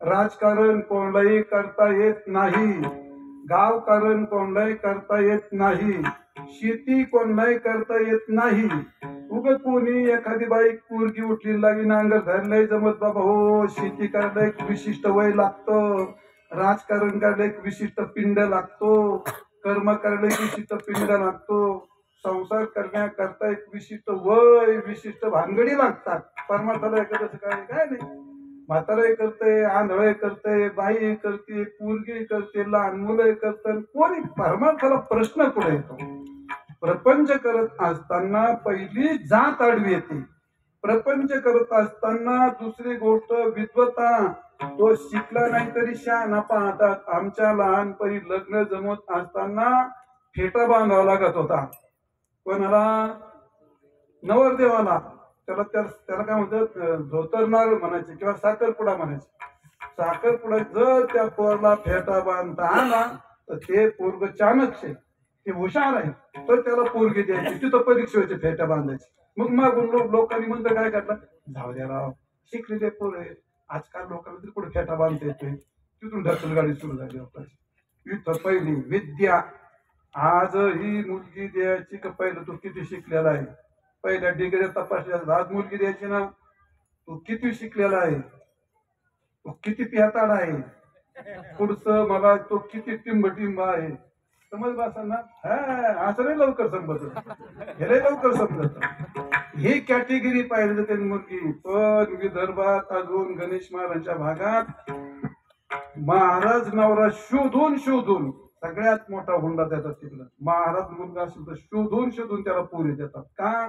राजकारण कोणालाही करता येत नाही. गावकारण कोणालाही करता येत नाही. शेती कोणालाही करता येत नाही. उग कोणी एखादी बाई पोरगी उठली लागी नांगर धरलंय जमत बाबा हो. शेती करायला एक विशिष्ट वय लागतं, राजकारण करायला एक विशिष्ट पिंड लागतो, कर्म करायला एक विशिष्ट पिंड लागतो, संसार करण्याकरता एक विशिष्ट वय विशिष्ट भानगडी लागतात. परमार्थाला एखादं काय नाही. म्हातारही करते, आंधळे करते, बाई करते, पोरगी करते, लहान मुलं करतात. कोणी परमार्थाला प्रश्न पुढे येतो. प्रपंच करत असताना पहिली जात आडवी येते. प्रपंच करत असताना दुसरी गोष्ट विद्वता. तो शिकला नाही तरी शहाणा पाहतात. आमच्या लहानपणी लग्न जमत असताना फेटा बांधावा लागत होता. कोणाला? नवरदेवाला. त्याला काय म्हणतात, धोतरनार म्हणायचे किंवा साखरपुडा म्हणायचे. साखरपुडा जर त्या पोरला फेटा बांधता आला तर ते पोरग चाणक्य आहे, ते हुशार आहे, तर त्याला पोरगी द्यायची. तिथं परीक्षा व्हायची, फेटा बांधायची. मग मागून लोकांनी म्हणतं काय करतात, जाऊ द्या राव, शिकलेले पोर आहे. आजकाल लोकांना तरी पुढे फेटा बांधता येतोय. तिथून ढकल गाडी सुरू झाली लोकांची. इथं पहिली विद्या. आज ही मुलगी द्यायची का पहिलं तू किती शिकलेला आहे, पहिल्या डिग्री तपासल्या. आज मुलगी द्यायची ना, तू किती शिकलेला आहे, तू किती पिहाताड आहे, पुढचं मला तो किती टिंब आहे. समज बसा ना. असं नाही लवकर समजत, हे लवकर समजत. ही कॅटेगरी पाहिजे जाते मुलगी. पण विदर्भात अजून गणेश महाराजांच्या भागात महाराज नवरा शोधून शोधून सगळ्यात मोठा हुंडा देतात तिकडं. महाराज मुलगा असेल तर शोधून शोधून त्याला पोरी देतात. का?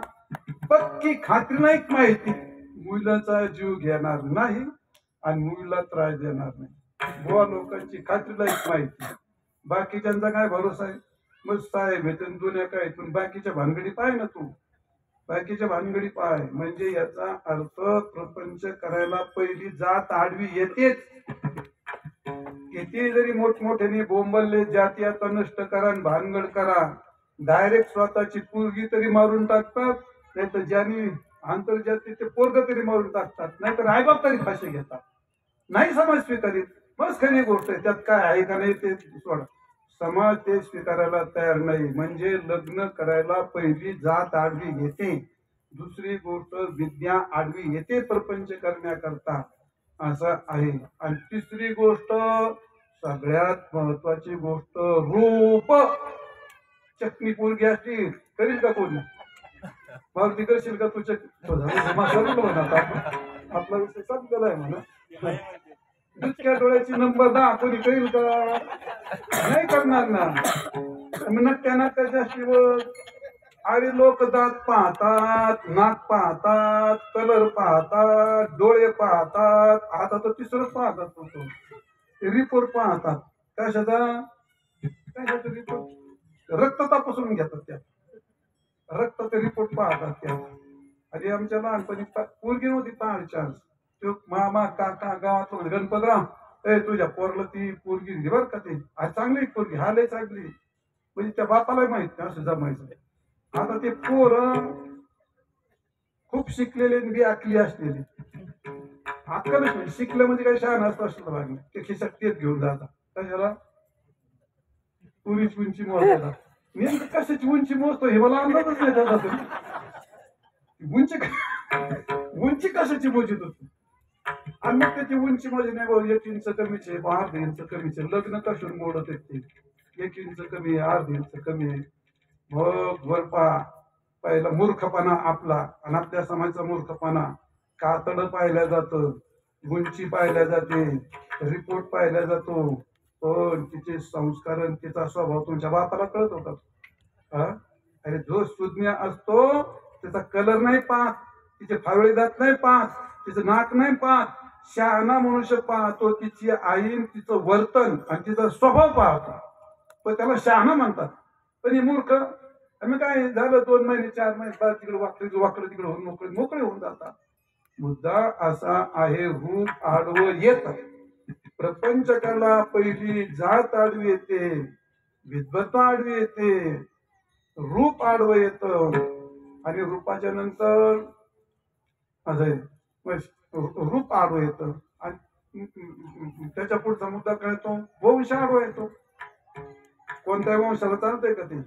पक्की खात्री नाही माहिती, मुलाचा जीव घेणार नाही आणि मुलीला त्रास देणार नाही. गोवा लोकांची खात्री नाही माहिती. बाकीच्यांचा काय भरोसा आहे? मग साहेब येते दुनिया काय, पण बाकीच्या भानगडी पाय ना तू. बाकीच्या भानगडी पाय. म्हणजे याचा अर्थ प्रपंच करायला पहिली जात आडवी येतेच. किती जरी मोठमोठ्याने बोंबलले जाती आता नष्ट करा आणि भानगड करा, डायरेक्ट स्वतःची पोरगी तरी मारून टाकतात, नाही तर ज्यांनी आंतरजाती ते पोरग तरी मारून टाकतात, नाही तर आईबाप तरी फाशी घेतात. नाही समाज स्वीकारित. बस खरी गोष्ट आहे, त्यात काय आहे का नाही ते सोडा. समाज ते स्वीकारायला तयार नाही. म्हणजे लग्न करायला पहिली जात आडवी येते, दुसरी गोष्ट विद्या आडवी येते प्रपंच करण्याकरता, असं आहे. आणि तिसरी गोष्ट, सगळ्यात महत्वाची गोष्ट, रूप. चटणी पोरगी असतील करील का कोणी? मारुती करशील का तू? आपला विषय संपलेला आहे म्हणा. दुसऱ्या डोळ्याची नंबर 10 कोणी करील का? नाही करणार ना. नक्क्या नाकाच्या शिवर. अरे लोक दात पाहतात, नाक पाहतात, कलर पाहतात, डोळे पाहतात, आता तर तिसरंच पाहतात होतो, रिपोर्ट पाहतात. कशाचा रिपोर्ट? रक्त तपासून घेतात त्या रक्ताचे रिपोर्ट पाहतात त्या. अरे आमच्या लहानपणी पोरगी नव्हती पाहाड चान्स. तो मामा काका गावात गणपतराव, तुझ्या पोरला ती पोरगी दिली बरं का, ते आज चांगली पोरगी, हा लय चांगली. म्हणजे त्या बापाला माहित नाही असं जमायचं. आता ते पोर खूप शिकलेले बी आकली असलेली. अक्कलच नाही. शिकलं म्हणजे काही शहाणा असतो असं लागलं, ते खिशात तेच घेऊन जातात. कशाला? पुरीची उंची मोजतात. नेमकं कशाची उंची मोजतो हे मला अंदाजच नाही त्याचा. उंची कशाची मोजित होती? आणि मग त्याची उंची म्हणजे नाही बाबा 1 इंच कमीच आहे, 12 इंच कमीच आहे. लग्न कशून मोडत आहेत ते 1 इंच कमी आहे, 8 इंच कमी आहे. मग वरपा पहिला मूर्खपणा आपला आणि आपल्या समाजाचा मूर्खपणा. कातड पाहिल्या जातं, उंची पाहिल्या जाते, रिपोर्ट पाहिल्या जातो, पण तिचे संस्कार आणि तिचा स्वभाव तुमच्या बापाला कळत होता. हा? अरे जो सुज्ञ असतो त्याचा कलर नाही पाहत, तिचे फावळे दात नाही पाहत, तिचं नाक नाही पाहत. शहाणा मनुष्य पाहतो तिची आईन तिचं वर्तन आणि तिचा स्वभाव पाहतो, पण त्याला शहाणा म्हणतात. पण हे मूर्ख आम्ही काय झालं 2 महिने 4 महिने तिकडे वाकडं तिकडे होऊन मोकळे होऊन जातात. मुद्दा असा आहे, रूप आडवं येत. प्रपंच कला पहिली जात आडवी येते, विद्वत्ता आडवी येते, रूप आडवं येत आणि रूपाच्या नंतर रूप आडवं येतं आणि त्याच्या पुढचा मुद्दा काय येतो, वंश आडवा येतो. कोणत्या वंशाला चालतंय का ते?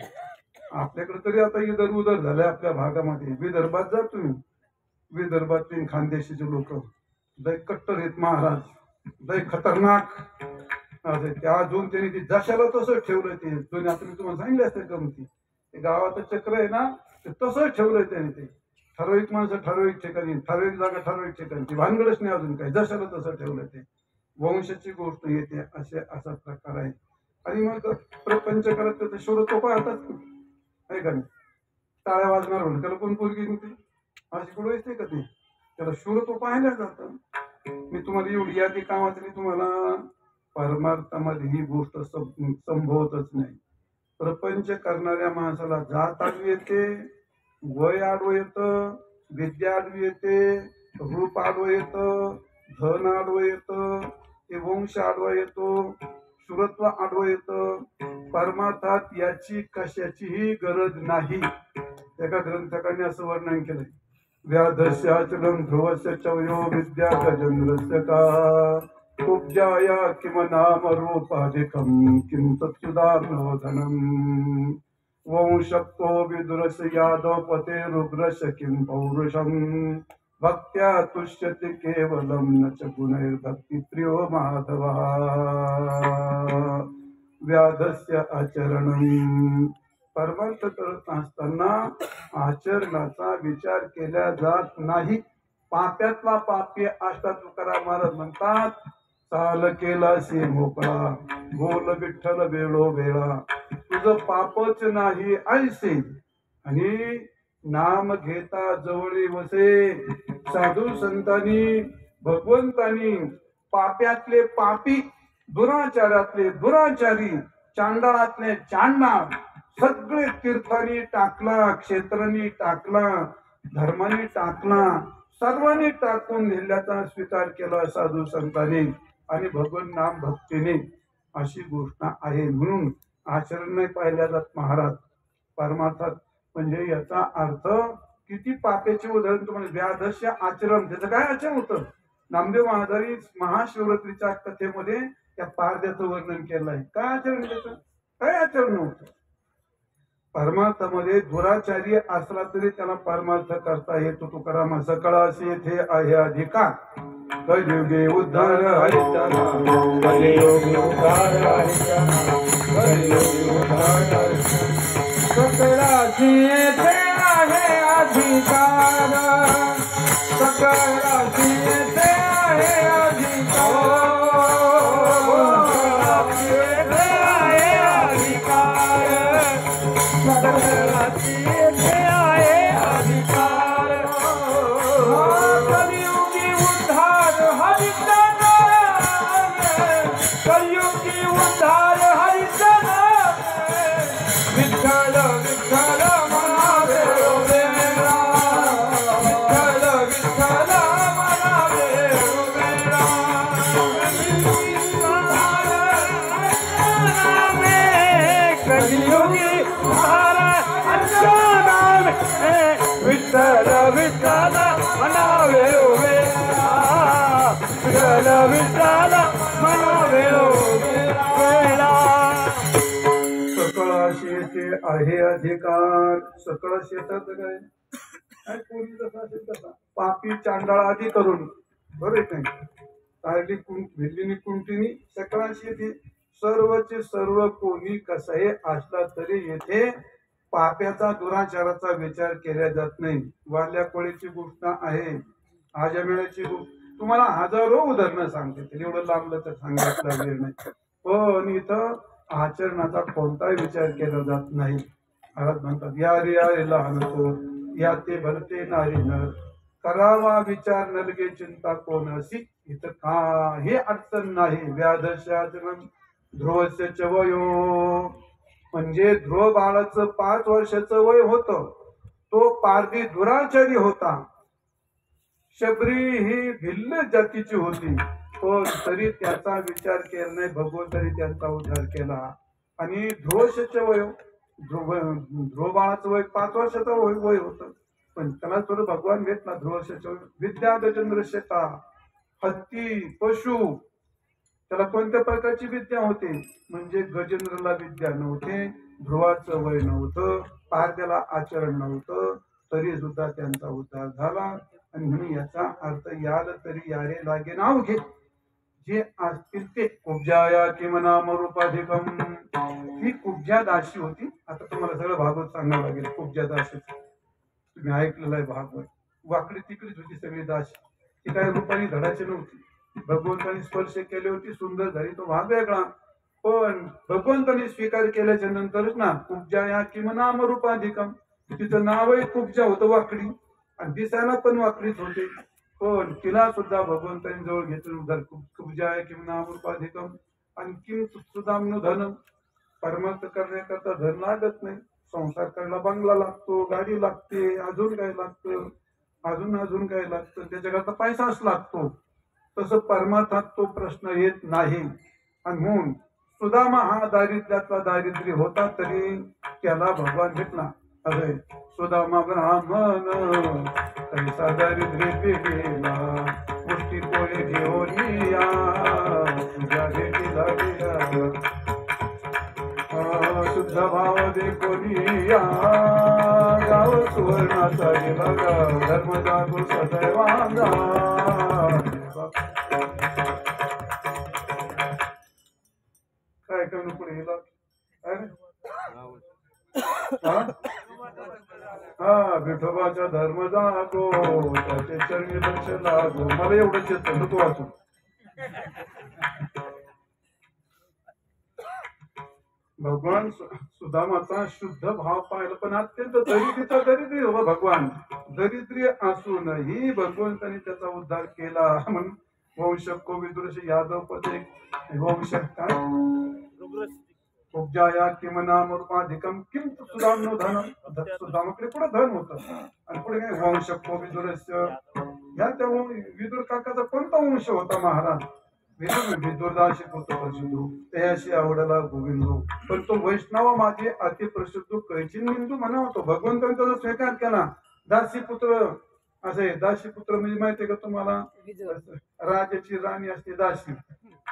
आपल्याकडे तरी आता इधर उधर झालंय आपल्या भागामध्ये. विदर्भात जा तुम्ही, विदर्भातील खानदेशीचे लोक लय कट्टर आहेत महाराज, लय खतरनाक. त्या अजून त्यांनी ते जशाला तसं ठेवलं. ते जुने आता मी तुम्हाला सांगितले असते गमती, ते गावाचं चक्र आहे ना, ते तसंच ठेवलंय त्याने. ते ठराविक माणसं ठराविक ठिकाणी, ठराविक जागा ठराविक ठिकाणी, ती भानगडच नाही अजून काही, जशाला तसं ठेवलंय. ते वंशाची गोष्ट येते, असा प्रकार आहे. आणि मग प्रपंच करत ते शोधतो पाहतात नाही का, टाळ्या वाजणार म्हणून त्याला कोण पोरगी निघते अशी कुठं येते का ते? त्याला शोधतो पाहायला जातं. मी तुम्हाला एवढी यादी कामातली तुम्हाला परमार्थामध्ये ही गोष्ट संभवतच नाही. प्रपंच करणाऱ्या माणसाला जात आडवी येते, वय आडवं येतं, विद्या आडवी येते, रूप आडवं येतं, धन आडवं येतं, ते वंश आडवा येतो, सुरत्व आडवं येतं. परमार्थात याची कशाचीही गरज नाही. एका ग्रंथकाने असं वर्णन केलंय, व्याधस्याचलं ध्रुवस्य चवयो विद्या गजेंद्रस्य का उपजाया किम नाम रूपाधिकं किं तत्सुदानोधनं वंशक्तो विदुरस यादव पते रुग्रस्य किं पौरुषं भक्त्या तुष्यति केवलं न च गुणैर्भक्ति प्रियो माधवा व्याधस्य आचरणं. परमार्थ करत असताना आचरणाचा विचार केला जात नाही. पाप्यातला पापी अष्टात तुकाराम महाराज म्हणतात, चाल केलासी मोकळा बोल विठ्ठल वेळो वेळा, तुझं पापच नाही ऐसे आणि नाम घेता जवळी वसे. साधू संतांनी भगवंतांनी पाप्यातले पापी, दुराचारातले दुराचारी, चांडाळातले चांडाळ सगळे तीर्थांनी टाकला, क्षेत्रांनी टाकला, धर्माने टाकला, सर्वांनी टाकून नेल्याचा स्वीकार केला साधू संतांनी आणि भगवान नाम भक्तीने. अशी गोष्ट आहे. म्हणून आचरण नाही पाहिल्या जात महाराज परमार्थात. म्हणजे याचा अर्थ किती पापेचे उदाहरण तुम्हाला, व्याधस्य आचरण, त्याचं काय आचरण होतं? नामदेव महाराजांनी महाशिवरात्रीच्या कथेमध्ये त्या पारद्याचं वर्णन केलं आहे. काय आचरण त्याचं? काय आचरण नव्हतं. परमार्थामध्ये दुराचार्य असला तरी त्याला परमार्थ करता येतो. तुकाराम सकळाशी येथे आहे अधिकार. कलियुगे उद्धार हरिचंद्र, कलियुगे उद्धार हरिचंद्र, कलियुगे उद्धार हरिचंद्र. सकळाशी येथे आहे अधिकार, सकळाशी येथे आहे अधिकार. कलियुगी उद्धार हरिचंद्र, कलियुगी उद्धार हरिचंद्र. विठ्ठल विठ्ठल म्हणावे उभेरा, विठ्ठल विठ्ठल म्हणावे उभेरा. कलियुगी उद्धार हरिचंद्र, विठ्ठल विठ्ठल म्हणावे उभेरा, विठ्ठल विठ्ठल म्हणावे उभेरा. सकळाशी येथे आहे अधिकार. सकळाशी येतात काय? काय कोणी जसा असेल तसा पापी चांडाळ आधी करून बरं आहे नाही. तारली भिल्लीनी कुंटीनी सकळांशी येते. सर्वचे सर्व कोणी कसाही असला तरी येथे पाप्याचा दुराचाराचा विचार केला जात नाही. वाल्या कोळीची गोष्ट आहे, आजमेळाची गोष्ट तुम्हाला हजारो उदाहरणं सांगते, तरी एवढं लांबलं तर सांगायला वेळ नाही. पण इथं आचरणाचा कोणताही विचार केला जात नाही. महाराज म्हणतात या रे या रे लहान तो या ते भरते नारी नर करावा विचार नलगे चिंता कोणासी. इथं काही अडचण नाही. व्याधशाचरण ध्रुवस्य वयो म्हणजे ध्रुव बाळाचं 5 वर्षाचं वय होतं. तो पारधी दुराचारी होता. शबरी ही भिल्ल जातीची होती, पण तरी त्याचा विचार केला नाही. भगवंतानी त्यांचा उद्धार केला. आणि ध्रुवशेच वय ध्रुव बाळाचं वय 5 वर्षाचं वय होतं, पण त्याला थोडं भगवान भेटला. ध्रुवशेच विद्या गजेंद्र शेता हत्ती पशु त्याला कोणत्या प्रकारची विद्या होते म्हणजे गजेंद्रला विद्या नव्हते, ध्रुवाचं वय नव्हतं, पारद्याला आचरण नव्हतं, तरी सुद्धा त्यांचा उद्धार झाला. आणि म्हणून याचा अर्थ याल तरी यारे लागे नाव घे. जे असतील ते कुब्जाया किंवा नाम रूपाधिकम. ही कुब्जा दासी होती. आता तुम्हाला सगळं भागवत सांगावं लागेल. कुब्जा दासी तुम्ही ऐकलेलं आहे भागवत. वाकडी तिकडीच होती सगळी दासी. ती काही रूपाने धडाची नव्हती. भगवंताने स्पर्श केले होती, सुंदर झाली, तो भाग वेगळा. पण भगवंताने स्वीकार केल्याच्या नंतरच ना कुब्जा या किंवा नाम रूपाधिकम. तिचं नावही कुब्जा होतं, वाकडी, आणि दिसायला पण वाकडीच होते. पण तिला सुद्धा भगवंतांनी जवळ घेतलं उद्धार. कुब्जा आहे किंवा नाम रूपाधिकम. आणि किम सुदामनु धन. परमार्थ करण्याकरता धन लागत नाही. संसार करायला बंगला लागतो, गाडी लागते, अजून काय लागतं, अजून काय लागतं, त्याच्याकरता पैसाच लागतो. तसं परमार्थात तो प्रश्न येत नाही. आणि म्हणून सुदामा हा दारिद्र्याचा दारिद्र्य होता, तरी त्याला भगवान भेटला. अरे सुदामा ब्राह्मण कैसा दारिद्र्य पेला गोष्टी पोळे घेऊन या तुझ्या भेटीला गेला. शुद्ध भाव दे कोणी या गाव सुवर्णाचा गेला धर्म जागो सदैवांगा. काय करणं पुढे गेला. हा विठोबाचा धर्म जागो त्याचे चरणी लक्ष लागो. मला एवढंच येतं, नको वाचू. भगवान सुदामाचा शुद्ध भाव पाहिला, पण अत्यंत दरिद्रीचा दरिद्री हो भगवान. दरिद्री असूनही भगवंतानी त्याचा उद्धार केला. म्हणून वंश कोविदुरश यादव पते वंश उपजाया किम नाम रूपाधिकम किम सुदामनो धन. सुदामाकडे पुढे धन होतं, आणि पुढे काय वंश कोविदुरश. या त्या विदुर काकाचा कोणता वंश होता महाराज. विदुरदासी पुत्र प्रसिद्ध त्याशी आवडला गोविंद. पण तो वैष्णव माझे अति प्रसिद्ध कैचिन बिंदू म्हणा होतो. भगवंतांचा जो स्वीकार केला. दासी पुत्र असे. दासी पुत्र म्हणजे माहितीये का तुम्हाला. राजाची राणी असते दासी,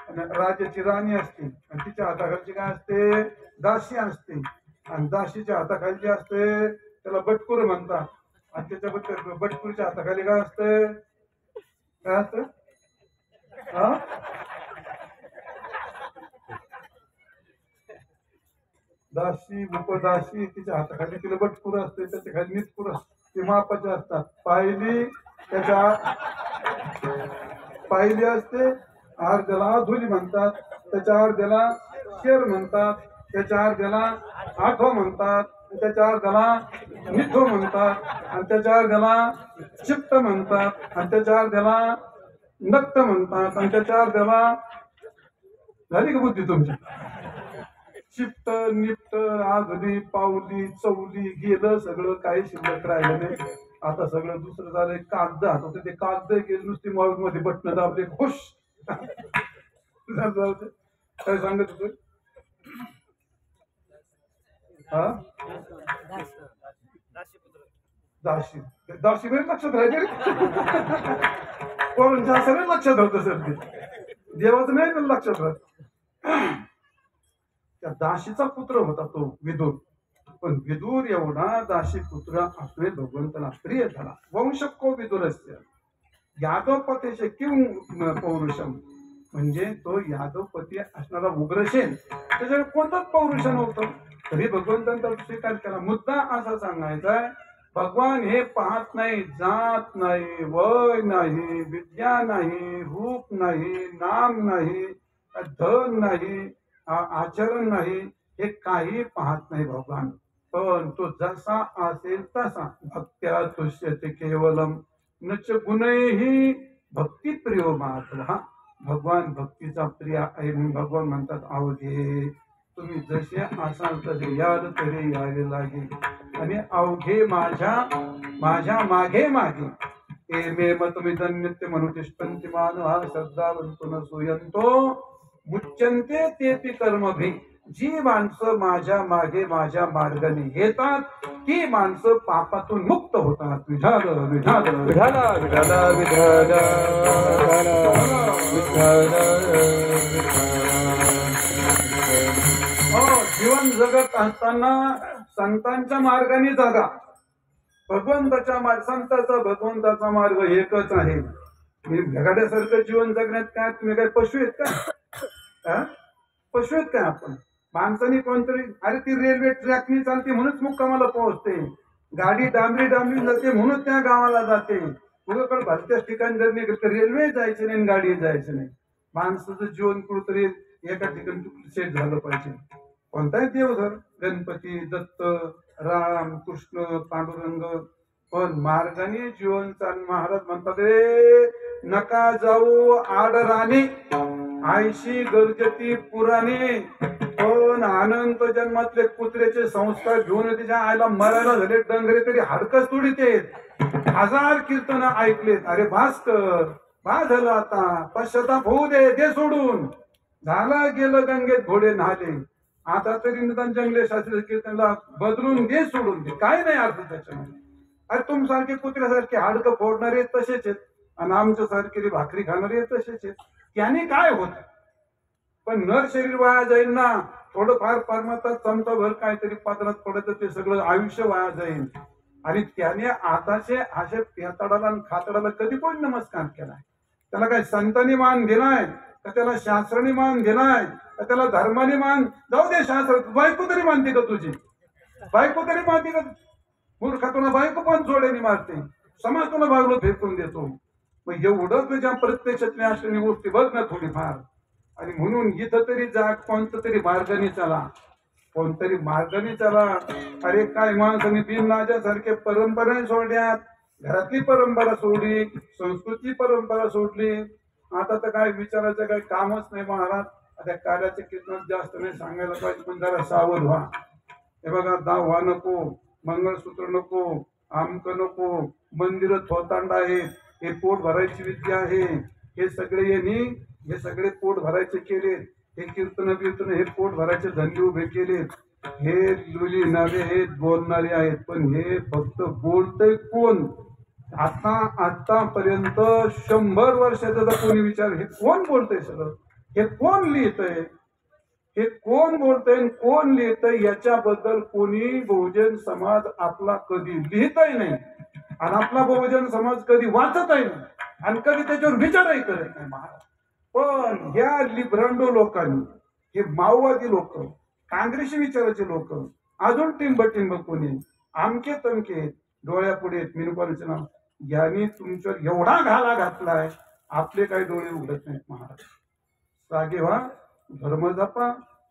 आणि राजाची राणी असते, आणि तिच्या हाताखालची काय असते दासी असते. आणि दासीच्या हाताखाली असते त्याला बटकुर म्हणतात. आणि त्याच्या बटकुरच्या हाताखाली काय असते, काय असतं हा दासी उपदासी. तिच्या हाताखाली तिला बटकुर असते, त्याच्या खाली नितकुर असते. ते मापाचे असतात. पाहिली असते, अर्ध्याला धुली म्हणतात, त्याच्या अर्ध्याला शेर म्हणतात, त्याच्या अर्ध्याला आठो म्हणतात, त्याच्या अर्ध्याला मिठो म्हणतात, आणि त्याच्या अर्ध्याला चित्त म्हणतात, आणि त्याच्या अर्ध्याला नक्त म्हणतात, आणि त्याच्या अर्ध्याला. झाली का बुद्धी तुमची. चित्त निप्त आगली पावली चवली गेलं सगळं, काही शिल्लक राहिलं नाही. आता सगळं दुसरं झालंय. कागद हात ते कागद गेले नुसती माऊट मध्ये बटणं दाबले खुश. काय सांगत होतो. हा दाशी दाशी वेळ लक्षात राहायचे. कोणाच्या सगळं लक्षात होतं सर. ते देवाचं नाही लक्षात राहत. त्या दाशीचा पुत्र होता तो विदुर. पण विदुर एवढा दाशी पुत्र असणे भगवंताला प्रिय झाला. वंश को विदुरस्य. यादवपतीचे किंवा पौरुषम, म्हणजे तो यादवपती असणारा उग्रसेन त्याच्याकडे कोणतंच पौरुष नव्हतं, तरी भगवंतांचा स्वीकार केला. मुद्दा असा सांगायचा आहे, भगवान हे पाहत नाही, जात नाही, वय नाही, विद्या नाही, रूप नाही, नाम नाही, धन नाही, आचरण नाही, हे काही पाहत नाही भगवान. पण तो जसा असेल तसा भक्त्या तुष्यते केवलम नच गुणैहि भक्ती प्रियो माधव. भगवान भक्तीचा प्रिय आहे म्हणून भगवान म्हणतात, अवघे तुम्ही जसे असाल तसे याल तरी यायला लागेल. आणि अवघे माझ्या माझ्या मागे मागे एमे मत विदन्यते म्हणून तिष्ठन्ति मानवा श्रद्धावंतो न सूयंतो मुच्यन्ते तेपि कर्मभी. जी माणसं माझ्या मागे माझ्या मार्गाने येतात ती माणसं पापातून मुक्त होतात. विठाल विठाल विठाल विठाल विठाल हो, जीवन जगत असताना संतांच्या मार्गाने जगा. भगवंताच्या संताचा भगवंताचा मार्ग एकच आहे. मी भेगाड्यासारखं जीवन जगण्यात काय तुम्ही काय पशु आहेत का? पशु आहेत काय आपण? माणसाने कोणतरी, अरे ती रेल्वे ट्रॅकनी चालते म्हणूनच मुक्कामाला पोहोचते, गाडी डांबरी डांबरी जाते म्हणून त्या गावाला जाते. उगाकडे भलत्याच ठिकाणी जर निघेल तर रेल्वे जायची नाही, गाडी जायची नाही. माणसाचं जीवन कुठतरी एका ठिकाणी सेट झालं पाहिजे. कोणताही देव धर, गणपती, दत्त, राम, कृष्ण, पांडुरंग, पण मार्गाने जीवन चाल. महाराज म्हणतात, रे नका जाऊ आडराणी आयशी गरजती पुराणे. पण अनंत जन्मातले कुत्र्याचे संस्कार घेऊन त्याच्या आईला मरायला झाले डंगरे तरी हाडकच तोडीत आहेत. 1000 कीर्तन ऐकलेत. अरे भास्कर बा झालं, आता पश्चाताप होऊ दे, दे सोडून. झाला गेलं गंगेत घोडे न्हाले, आता तरी निदान जंगले शास्त्री कीर्तनला बदलून दे, सोडून दे. काय नाही अर्थ त्याच्यामध्ये. अरे तुमसारखे कुत्र्यासारखे हाडकं फोडणारे तसेच आहेत आणि आमच्या सारखे भाकरी खाणारे तसेच आहेत. त्याने काय होत? पण नर शरीर वाया जाईल ना. थोडंफार परमात्मा चमचाभर काहीतरी पात्रात पडत ते सगळं आयुष्य वाया जाईल. आणि त्याने आताचे असे पेताडाला आणि खातडाला कधी कोण नमस्कार केलाय? त्याला काय संतांनी मान दिलाय का? त्याला शास्त्राने मान दिलाय का? त्याला धर्माने मान? जाऊ दे शास्त्र, बायको तरी मानते का तुझी? बायको तरी मानते का? मूर्खा तुला बायको पण जोड्याने मारते, समाज तुला बाजूला फेकून देतो. मग एवढं तुझ्या प्रत्यक्षातल्या असलेली गोष्टी बघ ना थोडीफार. आणि म्हणून इथं तरी जा, कोणतं तरी मार्गाने चला, कोणतरी मार्गाने चला. अरे काय माणसाने बिन नाजासारखे परंपरा सोडल्यात. घरातली परंपरा सोडली, संस्कृती परंपरा सोडली. आता तर काय विचारायचं काही कामच नाही महाराज. आता कार्याचे किंमत जास्त नाही सांगायला पाहिजे, पण जरा सावध व्हा. हे बघा, दावा नको, मंगळसूत्र नको, आमक नको, मंदिर थोतांड आहेत, हे पोट भरायची विद्या आहे. हे सगळे यांनी हे सगळे पोट भरायचे केले. हे कीर्तन कीर्तन हे पोट भरायचे धंदे उभे केलेत. हे लिहिणारे हे बोलणारे आहेत, पण हे फक्त बोलतय कोण? आतापर्यंत 100 वर्षाचा जर कोणी विचार, हे कोण बोलतय सगळं? हे कोण लिहितय? हे कोण बोलतय, कोण लिहितय? याच्याबद्दल कोणी बहुजन समाज आपला कधी लिहितही नाही आणि आपला बहुजन समाज कधी वाचतही नाही आणि कधी त्याच्यावर विचारही करत नाही महाराज. पण ह्या लिब्रांडो लोकांनी, हे माओवादी लोक, काँग्रेसी विचाराचे लोक, अजून टिंब कोणी आमके तमके डोळ्यापुढे मिनपालचे नाव, यांनी तुमच्यावर एवढा घाला घातलाय, आपले काही डोळे उघडत नाहीत महाराज. जागे व्हा, धर्म जपा,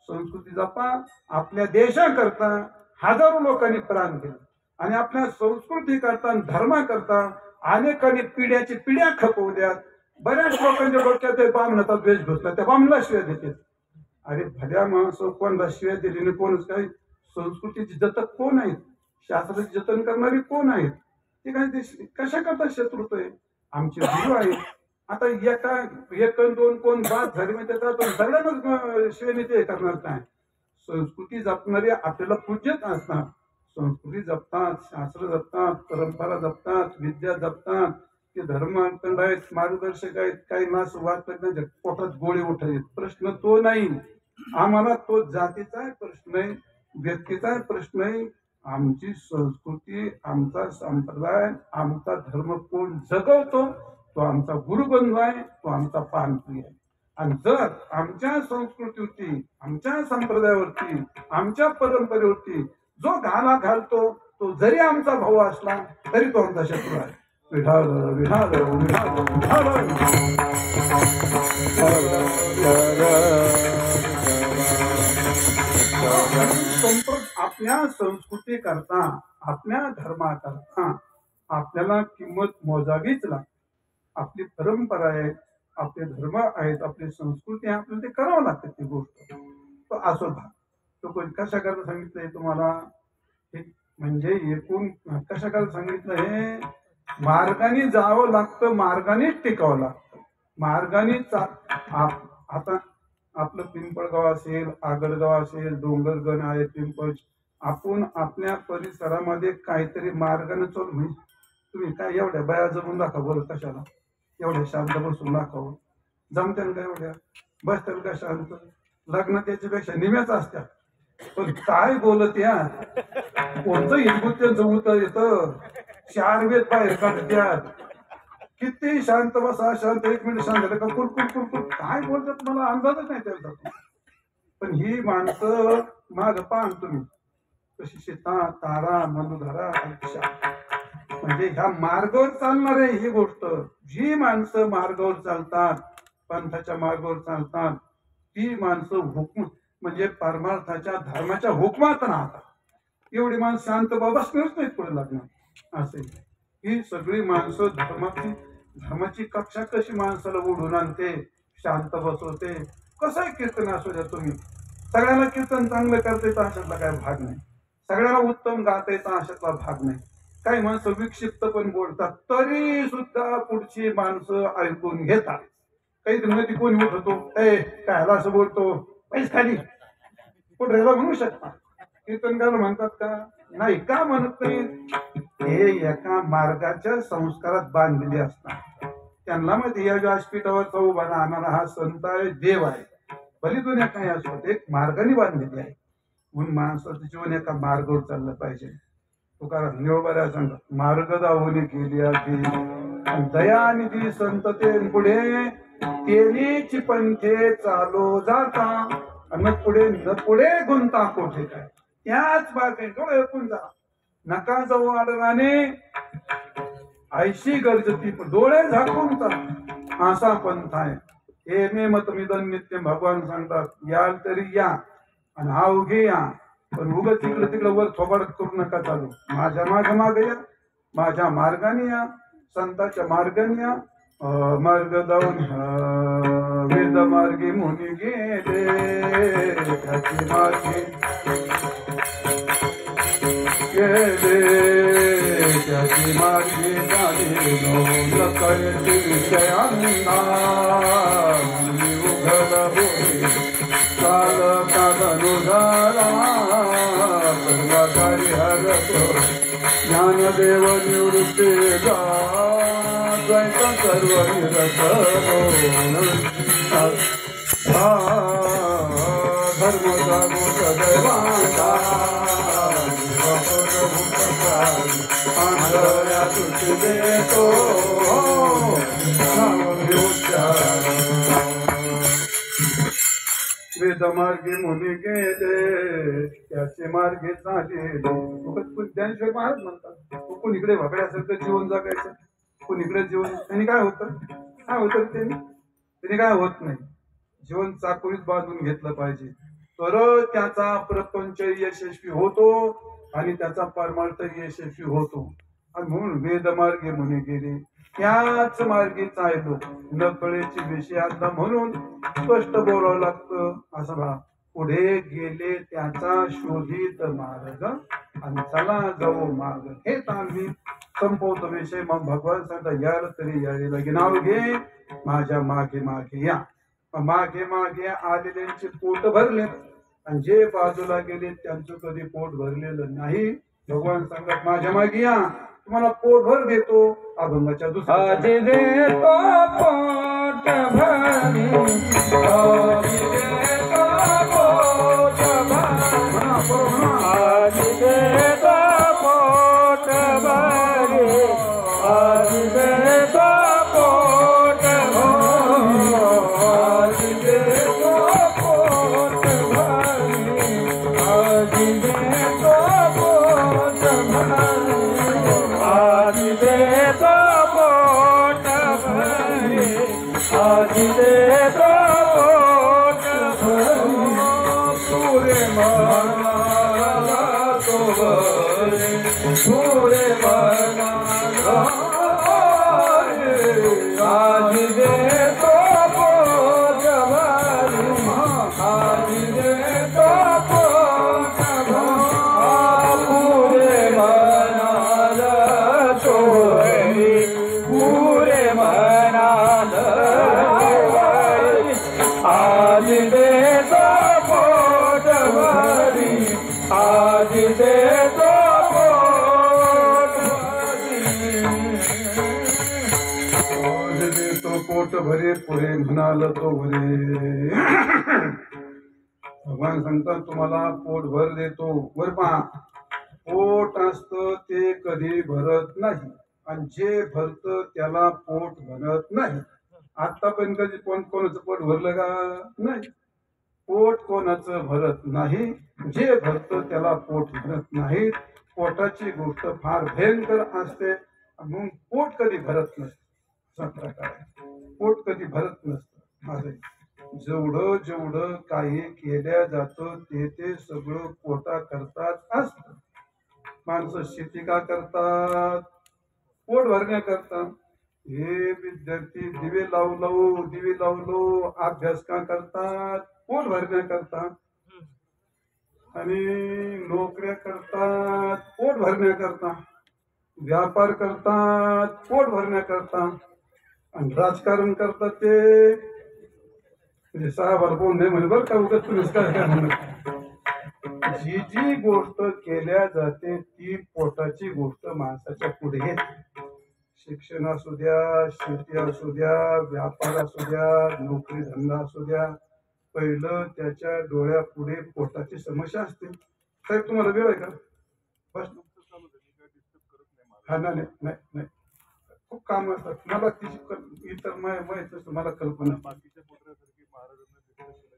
संस्कृती जपा. आपल्या देशाकरता हजारो लोकांनी प्राण दिले आणि आपल्या संस्कृती करता, धर्माकरता अनेकांनी पिढ्याची पिढ्या खपवल्यात. बऱ्याच लोकांच्या डोक्यात ते बामणाचा द्वेष घुसला, त्या बामला शिव्या देतात. अरे भल्या माणसं, कोणला शिव्या दिली नाही? कोणच काही संस्कृतीची जतक कोण आहेत? शास्त्राचे जतन करणारी कोण आहेत? ते काय कशा करता शत्रुत्व आहे? आमचे गुरु आहेत. आता एक दोन कोण बाद झाले म्हणजे त्याचा सगळ्यांनाच शिवेने ते करणार काय? संस्कृती जपणारे आपल्याला पूज्यच असतात. संस्कृती जपतात, शास्त्र जपतात, परंपरा जपतात, विद्या जपतात. ते धर्मांतरण आहेत, मार्गदर्शक आहेत. काही नास वाद पोटात गोळे उठायचे प्रश्न तो नाही. आम्हाला तो जातीचा प्रश्न आहे, व्यक्तीचा प्रश्न आहे. आमची संस्कृती, आमचा संप्रदाय, आमचा धर्म कोण जगवतो तो आमचा गुरुबंधू आहे, तो आमचा पानप्रिय आहे. आणि जर आमच्या संस्कृतीवरती, आमच्या संप्रदायावरती, आमच्या परंपरेवरती जो घाला घालतो, तो जरी आमचा भाऊ असला तरी तो आमचा शत्रू आहे. विठाल विठाल विठाल आपल्या संस्कृती करता, आपल्या धर्माकरता आपल्याला किंमत मोजावीच लागते. आपली परंपरा आहे, आपले धर्म आहेत, आपली संस्कृती आहे, आपल्याला ते करावं लागतं. ती गोष्ट तो असो भाग तो कशा करता सांगितलंय तुम्हाला, हे म्हणजे एकूण कशा करता सांगितलं, हे मार्गाने जावं लागतं, मार्गानेच टिकावं लागतं. मार्गानेच आता आपलं पिंपळगाव असेल, आगडगाव असेल, डोंगरगण आहे, पिंपळ, आपण आपल्या परिसरामध्ये काहीतरी मार्गाने चालू. तुम्ही काय एवढ्या बाया जमून दाखवा बरं, कशाला एवढ्या शांत बसून दाखवं, जमत्याल का एवढ्या, बसत्याल का शांत? लग्न त्याच्यापेक्षा निम्याच असत्या. पण काय बोलत या, कोणतं हिंदू त्यांचं उतर येतं, 4 वेद बाहेर काढत्यात. किती शांत बसा, शांत, 1 मिनिट शांत झालं का कुरकुर कुरकुर काय बोलतात मला अंदाजच नाही त्यांचा. पण ही माणसं माग पाहन तुम्ही कशी सीता, तारा, मधुधरा, म्हणजे ह्या मार्गावर चालणार आहे. ही गोष्ट जी माणसं मार्गावर चालतात, पंथाच्या मार्गावर चालतात, ती माणसं हुकम म्हणजे परमार्थाच्या धर्माच्या हुकमात राहतात. एवढी माणसं शांत बसणारच नाहीत पुढे लागणार. असे ही सगळी माणसं धर्माची कक्षा कशी माणसाला ओढून आणते, शांत बसवते. कसंही कीर्तन असू द्या तुम्ही, सगळ्याला कीर्तन चांगलं करता येतं अशातला काय भाग नाही, सगळ्याला उत्तम गाता येतं अशातला भाग नाही. काही माणसं विक्षिप्त पण बोलतात, तरी सुद्धा पुढची माणसं ऐकून घेतात. काही मध्ये कोणी उठवतो, कायला असं बोलतो, पैसे खाली कुठे म्हणू शकता. कीर्तनकार म्हणतात का? नाही. का म्हणत नाही? हे एका मार्गाच्या संस्कारात बांधलेले असतात. त्यांना माहिती या व्यासपीठावरचा उभा राहणारा हा संत आहे, देव आहे, भली दुनिया काही असो, एक मार्गाने बांधलेली आहे. म्हणून माणसाचं जीवन एका मार्गावर चाललं पाहिजे. तुकाराम निळोबाऱ्या सांगतात, मार्ग दावली केली आधी दयानिधी संतते पुढे तेनीची पंथे चालो जाता, न पुढे गुंता कोठे काय. त्याच बागे डोळे ऐकून जा, नका जाऊ आडराने ऐशी गरजती, डोळे झाकून जा, असा पंथ आहे. हे मे मतमिदन नित्य भगवान सांगतात, याल तरी या आणि हा उघे या, पण उगत तिकडे तिकडे वर थोबाड करू नका चालू. माझ्या मागे या, माझ्या मार्गाने या, संतांच्या मार्गाने या. मार्ग जाऊन वेद मार्गी मुनी गेले, त्याची मार्गी गेले, त्याची मार्गी झाली नकळती विषयांना, उघड होई काल कागनु झाला, सर्वकारी हरतो ज्ञानदेव निवृत्ती जा, द्वैत सर्व निरत धर्म जागो सदैवांता, आंधळ्या तुझी देतो वेद मार्गे मुनी गेले, त्याचे मार्गे झाले. ज्ञानेश्वर महाराज म्हणतात, कोणीकडे वाकड्यासारखं जीवन जगायचं, कोणीकडे जीवन. त्यांनी काय होतं त्यांनी काय होत नाही. जीवन चाकोरीत बांधून घेतलं पाहिजे, तर त्याचा प्रपंच यशस्वी होतो आणि त्याचा परमार्थ यशस्वी होतो. आणि म्हणून वेद मार्गे मुनी गेले, त्याच मार्गे चाललो, न कळेची विषयांना म्हणून स्पष्ट बोलावं लागतं. असं बा, पुढे गेले त्याचा शोधित मार्ग, आणि चला जाऊ मार्ग. हेच आम्ही संपवतो विषय. मग भगवान सांगता, यार तरी यायला लगे नाव घे, माझ्या मागे मागे या. मागे मागे आलेल्यांचे पोट भरले, आणि जे बाजूला गेले त्यांचं कधी पोट भरलेलं नाही. भगवान सांगत, माझ्या मागे या, तुम्हाला पोटभर देतो. अभंगाच्या दुसऱ्या देतो पोट भरी, पोट भरी, पूरे मनाला तोवरे पूरे मनाला आज दे तो पोट भरी आज दे तो पोट भरी पूरे मनाला तोवरे पूरे मनाला आज दे तो पोट भरी आज दे तो पोट आज देतो पोट भरे पुरे म्हणाल तो भरे. भगवान सांगतात तुम्हाला पोट भर देतो. वर पहा, पोट असतं ते कधी भरत नाही आणि जे भरत त्याला पोट भरत नाही. आतापर्यंत कधी कोणाचं पोट भरलं का? नाही. पोट कोणाचं भरत नाही. जे भरत त्याला पोट भरत नाही. पोटाची गोष्ट फार भयंकर असते. म्हणून पोट कधी भरत नसतं. असा प्रकार आहे. पोट कधी भरत नसतं. माझे जेवढं जेवढं काही केल्या जातं ते सगळं पोटा करतात असतं. माणसं शेती का करतात? पोट भरण्याकरता. हे विद्यार्थी दिवे लावू अभ्यास का करतात? पोट भरण्याकरता. आणि नोकऱ्या करतात पोट भरण्याकरता. व्यापार करतात पोट भरण्याकरता. आणि राजकारण करतात ते म्हणजे साहेबाला कोण नाही म्हणे बरं का. उगाच तुम्ही काय म्हणत. जी जी गोष्ट केल्या जाते ती पोटाची गोष्ट माणसाच्या पुढे येते. शिक्षण असू द्या, शेती असू द्या, व्यापार असू द्या, नोकरी धंदा असू द्या, पहिलं त्याच्या डोळ्यापुढे पोटाची समस्या असते. साहेब तुम्हाला वेळ आहे का? बस हा नाही नाही नाही खूप काम असतात. मला तिची इतर माहित नसतं. मला कल्पना.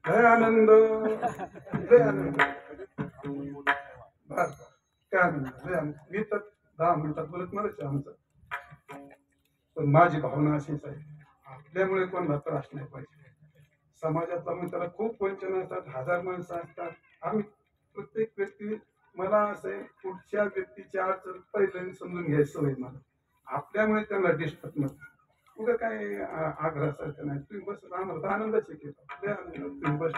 लय आनंद लय आनंद. बर काय आनंद लय आनंद. मी तर 10 मिनिटात बोलत मलाच आमचं. पण माझी भावना अशीच आहे, आपल्यामुळे कोणाला त्रास नाही पाहिजे. समाजातला मित्राला खूप वंचन असतात. 1000 माणसं असतात. आम्ही प्रत्येक व्यक्ती मला असं पुढच्या व्यक्तीची अडचण पहिल्यांदा समजून घ्यायचं सवय मला. आपल्यामुळे त्यांना डिस्टर्ब नसतं. कुठं काय आग्रहासारखं नाही. तुम्ही बस आम्हाला आनंदाचे केलं तुम्ही बस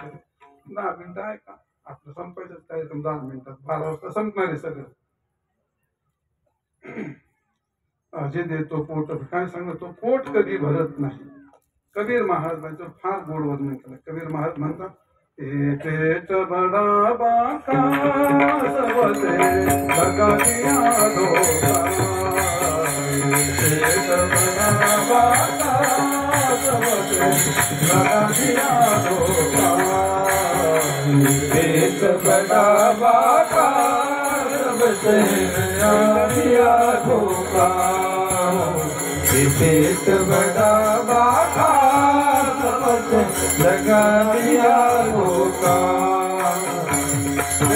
10 मिनिटं आहे का आपलं संपायचं काय 10 मिनिटात 12 वाजता संपणार आहे सगळं. जे देतो पोट काय सांगतो पोट कधी भरत नाही. कबीर महाराजांचं फार गोड वर्णन केलं. कबीर महाराज म्हणतात पेट बडा बाका सबसे लगा दिया धोखा. पेट बडा बाका सबसे लगा दिया धोखा. पेट बड़ा बाका सबसे लगा दिया धोखा. पेट बड़ा बाका सबसे लगा दिया धोखा.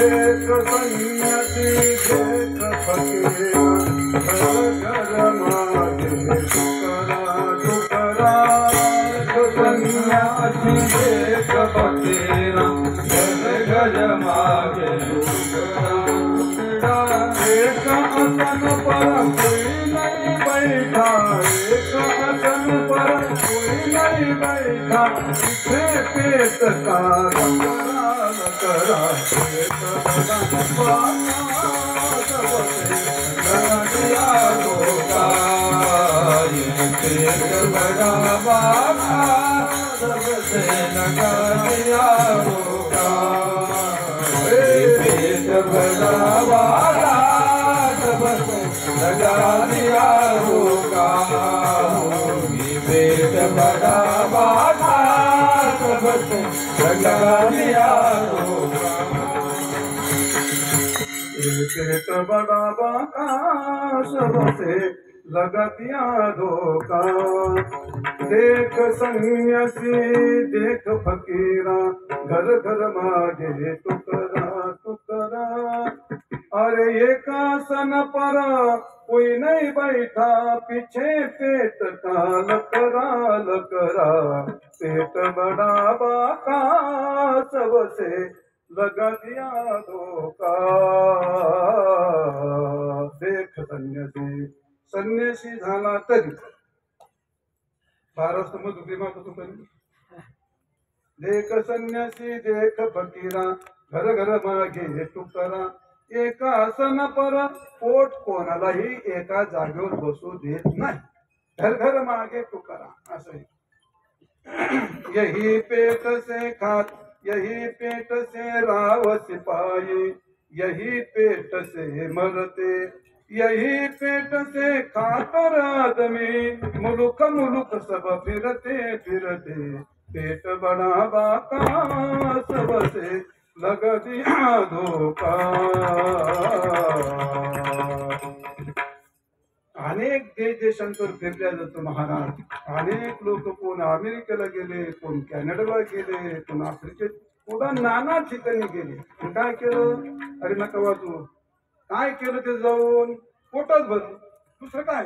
एक सन्यासी देख फकीर घर मागे टुकरा. सन्यासी देख फकीर घर मागे टुकरा. एक आसन पर कोई नहीं बैठा. एक आसन पर कोई नहीं बैठा. इसे पेट का करा. पेट बड़ा दिया धोखा. पेट बड़ा बाका सबसे लगा दिया धोखा. पेट बड़ा बाका सबसे लगा दिया धोखा. पेट बड़ा बाका सबसे लगा दिया धोखा. पेट बड़ा बाका सबसे लगा दिया धोखा. देख सन्यासी देख फकीरा घर घर मागे टुकरा टुकरा. अरे एक आसन पर कोई नहीं बैठा. पीछे पेट का लकरा. पेट बड़ा बाका सबसे लगा दिया धोका देख संन्यासी संन्यासी झाला तरी 12 स्तंभ दिमाग होतो तरी देख संन्यासी देख फकीरा घर घर मागे तुकारा एका आसन पर पोट कोणालाही एका जागेवर बसू देत नाही घर घर मागे तुकारा असं यही पेट से खात यही पेट से राव सिपाही यही पेट से मरते यही पेट से खातर आदमी मुलुक मुलुक सब फिरते फिरते पेट बड़ा बाका सबसे लग दिया धोका अनेक देशांतर फिरल्या जातो महाराज अनेक लोक कोण अमेरिकेला गेले कोण कॅनडाला गेले कोण आफ्रिकेत कुठं नाना ठिकाणी गेले काय केलं अरे नका वाचू काय केलं ते जाऊन पोटच भरलं दुसरं काय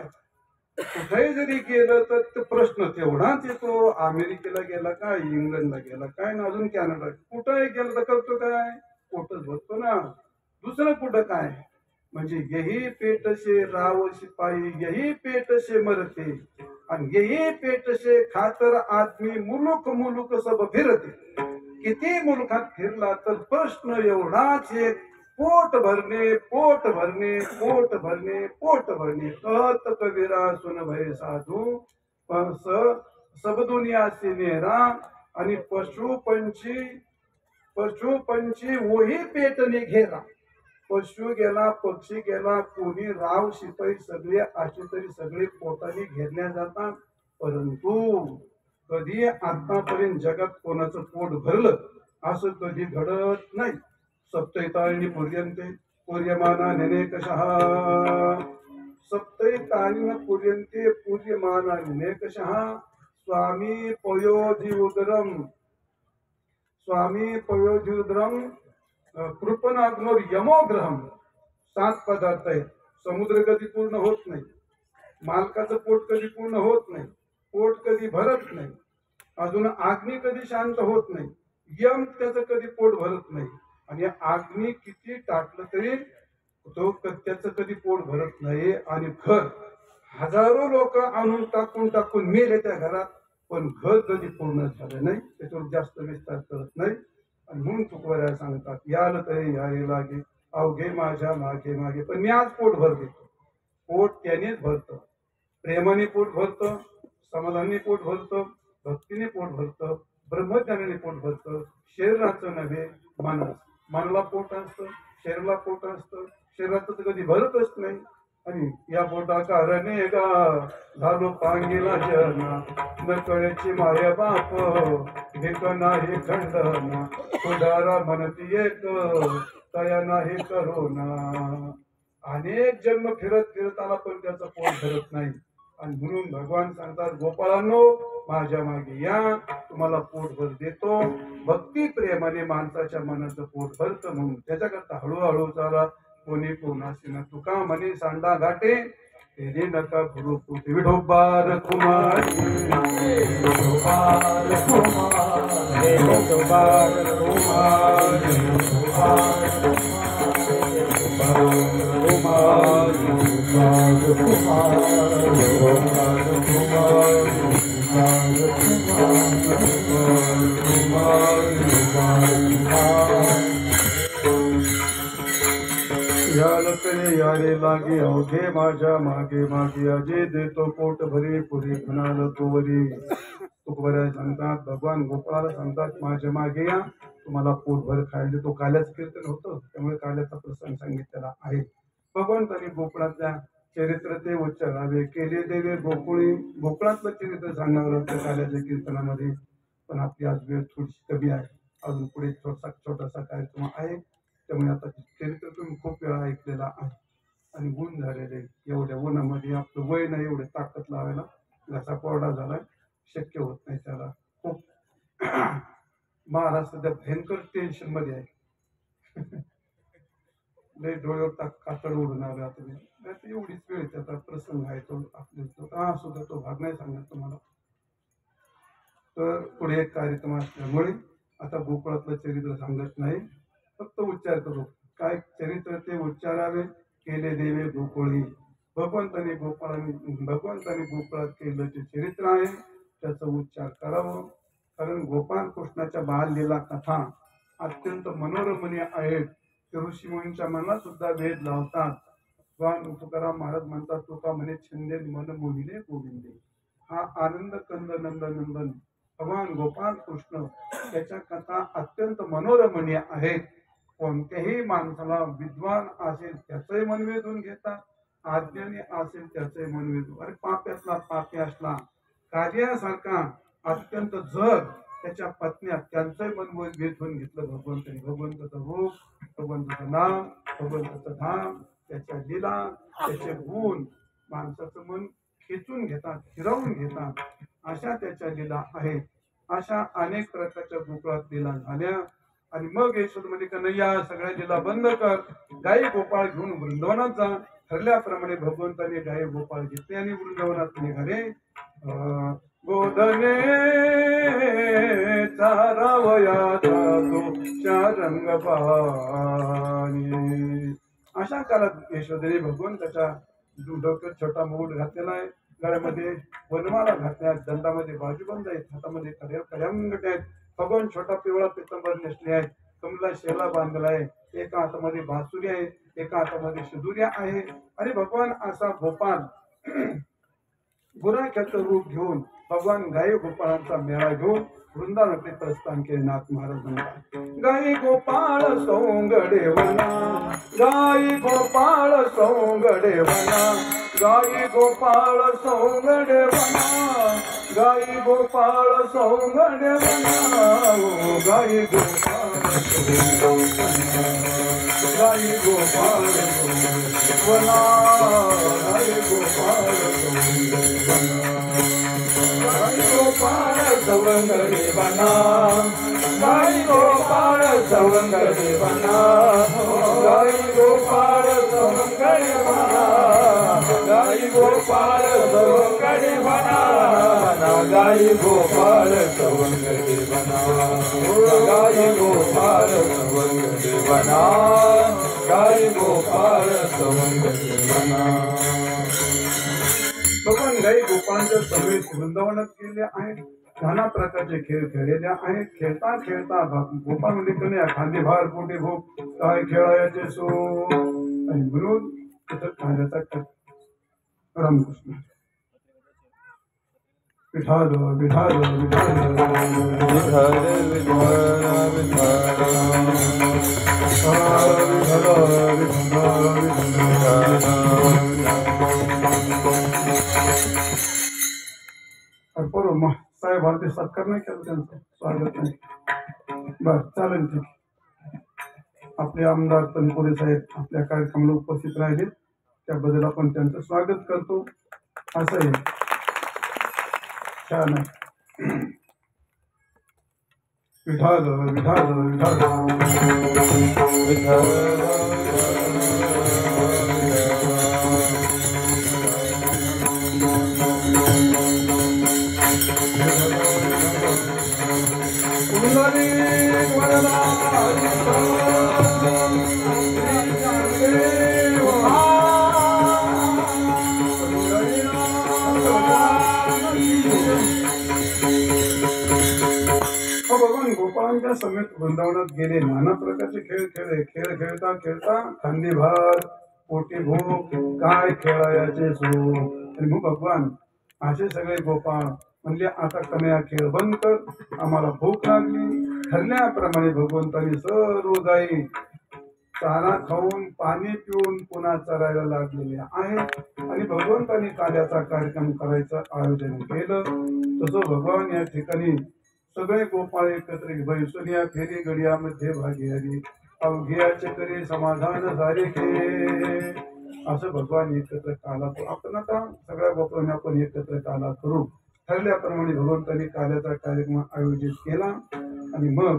कुठेही जरी गेलं तर प्रश्न तेवढाच येतो अमेरिकेला गेला काय इंग्लंडला गेला काय ना अजून कॅनडा कुठंही गेलं तर करतो काय पोटच भरतो ना दुसरं कुठं काय म्हणजे यही पेट से राव सिपाही यही पेट से मरते आणि यही पेट से खातर आदमी मुलुक मुलुक सब फिरते किती मुलुखात फिरला तर प्रश्न एवढाच एक पोट भरणे पोट भरणे पोट भरणे पोट भरणे कहत कबीरा सुन भय साधू सब दुनिया से नेरा आणि पशु पंछी वही पेटने घेरा पशु गेला पक्षी गेला कोणी राव शिपाई सगळे असे तरी सगळे पोटाने घेरल्या जातात परंतु कधी आतापर्यंत जगात कोणाचं पोट भरलं असं कधी घडत नाही सप्तैताळिनी पर्यंते पूर्यमाना निनेकशः सप्तैताळिन पर्यंते पूर्यमाना निनेकशः स्वामी पयोधि उदरम कृपणाग्नोर यमोग्रहम 7 पदार्थ आहेत समुद्र कधी पूर्ण होत नाही मालकाचं पोट कधी पूर्ण होत नाही पोट कधी भरत नाही अजून अग्नी कधी शांत होत नाही यम त्याचं कधी पोट भरत नाही आणि अग्नी किती टाकलं तरी तो त्याचं कधी पोट भरत नाही आणि घर हजारो लोक आणून टाकून मेले त्या घरात पण घर कधी पूर्ण झालं नाही त्याच्यावर जास्त विस्तार करत नाही आणि म्हणून तुकवऱ्या सांगतात याल तरी यायला लागे अवघे माझ्या मागे मागे पण मी आज पोट भर देतो पोट त्यानेच भरतं प्रेमाने पोट भरतं समाधानाने पोट भरतं भक्तीने पोट भरतं ब्रह्मज्ञानाने पोट भरतं शरीराचं नव्हे मनाला पोट असतं शरीराला पोट असतं शरीराचं तर कधी भरतच नाही आणि या पोटा कारणे गा झालो पांगीला जना न कळेची माया बाप भेक नाही खंडना पुढारा म्हणती एक तया नाही करोना अनेक जन्म फिरत आला पण त्याचं पोट भरत नाही आणि म्हणून भगवान सांगतात गोपाळांनो माझ्या मागे या तुम्हाला पोटभर देतो भक्ती प्रेमाने माणसाच्या मनाचं पोट भरतं म्हणून त्याच्याकरता हळूहळू चाला कोणी कोणाशी न तुका म्हणे सांडा घाटे तेरे नका गुरु पुती विठोबार कुमारी विठोबार कुमारी विठोबार कुमारी याल तरी यारे लागे अवघे माझ्या मागे मागे अजे देतो पोट भरी पुरी म्हणाल तोवरी तुकवऱ्या सांगतात भगवान गोपाळाला सांगतात माझ्या मागे या तुम्हाला पोटभर खायला तो काल्याच कीर्तन होतं त्यामुळे काल्याचा प्रसंग सांगितलेला आहे भगवंतांनी गोकुळातल्या चरित्र ते उच्चारावे केले देवे गोकुळातलं चरित्र सांगावं लागतं काल्याच्या कीर्तनामध्ये पण आपली आज वेळ थोडीशी कमी आहे अजून पुढे छोटासा कार्यक्रम आहे त्यामुळे आता चरित्र तुम्ही खूप वेळा ऐकलेला आहे आणि गुण झालेले एवढ्या उन्हामध्ये आपलं वय नाही एवढे ताकद लावायला घसा कोरडा झालाय शक्य होत नाही त्याला खूप महाराज सध्या भयंकर टेन्शन मध्ये आहे लय डोळ्यावर कातड उडून आला तुम्ही एवढीच वेळ त्याचा प्रसंग आहे तो आपल्या सुद्धा तो भाग नाही सांगणार तुम्हाला तर पुढे एक कार्यक्रम असल्यामुळे आता गोकुळातलं चरित्र सांगत नाही फक्त उच्चार करू. काय चरित्र ते उच्चारावे, केले देवे गोकुळी. भगवंताने गोकुळात केलं जे चरित्र आहे त्याचा उच्चार करावं. कारण गोपाळ कृष्णाच्या बाललीला कथा अत्यंत मनोरमणीय आहेत. ते ऋषी मुनींच्या मनात सुद्धा वेध लावतात. भगवान तुकाराम महाराज म्हणतात, तुका म्हणे छंदे मन मोहिले गोविंदे. हा आनंद कंद नंदन भगवान गोपाळ कृष्ण त्याच्या कथा अत्यंत मनोरमणीय आहेत. कोणत्याही माणसाला विद्वान असेल त्याचंही मन वेधून घेतात, अज्ञानी असेल त्याचंही मन वेधून. अरे पाप्यातला पापी असला, कार्यासारखा अत्यंत जर त्याच्या पत्न्या त्यांचंही मन वेधून घेतलं भगवंताने. भगवंताचं रूप, भगवंताचं नाम, भगवंताचं धाम, त्याच्या लीला, त्याचे गुण माणसाचं मन खेचून घेतात, फिरवून घेतात. अशा त्याच्या लीला आहेत. अशा अनेक प्रकारच्या गोकुळात लीला झाल्या. आणि मग यशोद म्हणजे कन्हैया सगळ्या लीला बंद कर, गाई गोपाळ घेऊन वृंदावनात जा. ठरल्याप्रमाणे भगवंताने गाई गोपाळ घेतले आणि वृंदावनात निघाले. गोधने चारावयाचा तो रंग पाणी. अशा काळात यशोदेने भगवंताच्या डोक्यात छोटा मुकुट घातलेला आहे, गळ्यामध्ये वनमाला घातल्या, दंडामध्ये बाजूबंद आहेत, हातामध्ये कड्यांगट आहेत. भगवान छोटा पिवळा पितंबर नेसले आहेत, कमला शेला बांधला आहे, एका हातामध्ये बासुरी आहे, एका हातामध्ये शिदुर्या आहे. आणि भगवान असा गोपाळ गुराख्याचं रूप घेऊन भगवान गाई गोपाळांचा मेळा घेऊन वृंदावनाकडे प्रस्थान केले. नाथ महाराज म्हणतात, गाई गोपाळ सोंगडे वना, गाई गोपाळ सोंगडे वना, गाई गोपाळ सोंगडे वना, गाई गोपाळ सोंगडे वना, गाई गोपाळ गाई गोपाळ वना, गाई गोपाळ गाई गोपाळ सवंगडे वना, गाई गोपाळ सवंगडे वना, गाई गोपाळ सवंगडे वना, गाई गोपाळ सवंगडे वना, गाई गोपाळ सवंगडे वना, गाई गोपाळ सवंगडे वना, गाई गोपाळ सवंगडे वना. भगवान गाई गोपाळांच्या समेत वृंदावनात गेले आहेत. नाना प्रकारचे खेळ खेळलेले आहेत. खेळता खेळता गोपाळ म्हणजे कन्या खांदे भार पोटे भूक काय खेळायचे सो आणि म्हणून तिथं खाण्याचा रामकृष्ण विठाल विठाल विठाल विठाल साहेब भारतीय सत्कार नाही केला, त्यांचं स्वागत नाही. बर चालेल, ठीक. आपले आमदार तनपुरे साहेब आपल्या कार्यक्रमाला उपस्थित राहिले, त्याबद्दल आपण त्यांचं स्वागत करतो. असं आहे, छान आहे. विठाल विठाल विठाल विठाल भगवान गोपाळांच्या समेत वृंदावनात गेले. नाना प्रकारचे खेळ खेळले. खेळ खेळता खेळता खांदी भार पोटी भूक काय खेळायचे सो. आणि मग भगवान असे सगळे गोपाळ म्हणजे आता कन्या खेळ बंद कर, आम्हाला भूक लागली. ठरल्याप्रमाणे भगवंतांनी सर्व गायी चारा खाऊन पाणी पिऊन पुन्हा चरायला लागलेल्या आहेत. आणि भगवंतांनी काल्याचा कार्यक्रम करायचं आयोजन केलं. तसं भगवान या ठिकाणी सगळे गोपाळ एकत्र बैसुनिया फेरी गडियामध्ये भागी आली. अवघियाचे तरी समाधान झाले के. असं भगवान एकत्र काला. आपण आता सगळ्या गोपाळांनी आपण एकत्र काला करू. ठरल्याप्रमाणे भगवंतांनी काल्याचा कार्यक्रम आयोजित केला. आणि मग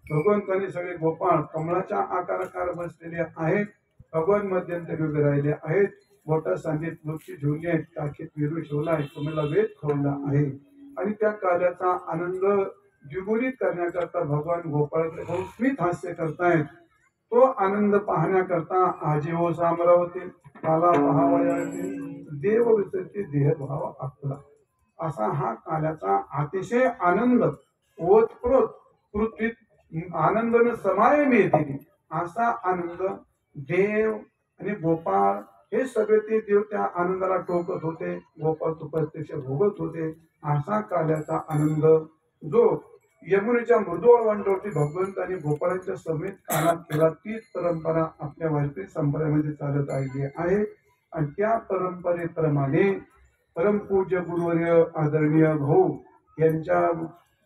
भगवंतांनी सगळे गोपाळ कमळाच्या आकाराकार बसलेले आहेत. भगवान मध्यंतरी उभे राहिले आहेत. बोटा सांगीत वृक्षी ठेवली आहेत, काखीत विरू ठेवला आहे, कमळाला वेद ठेवला आहे. आणि त्या काल्याचा आनंद द्विगुणित करण्याकरता भगवान गोपाळाकडे बहुत स्मित हास्य करतायत. तो आनंद पाहण्याकरता आजीव सामरावते काला पहावयाचे देव विसरते देहभाव आपला. असा हा काल्याचा अतिशय आनंद ओतप्रोत पृथ्वीत आनंदन समाय मिळते. असा आनंद देव आणि गोपाळ हे सगळे ते देव त्या आनंदाला टोकत होते. गोपाळ तो प्रत्यक्ष भोगत होते. असा काल्याचा आनंद जो यमुनेच्या मृदुळ वांटावरती भगवंतांनी गोपाळांच्या समेत कानात केला, तीच परंपरा आपल्या वारकरी संप्रदायामध्ये चालत आलेली आहे. आणि त्या परंपरेप्रमाणे परमपूज्य गुरुवर्य आदरणीय भाऊ यांच्या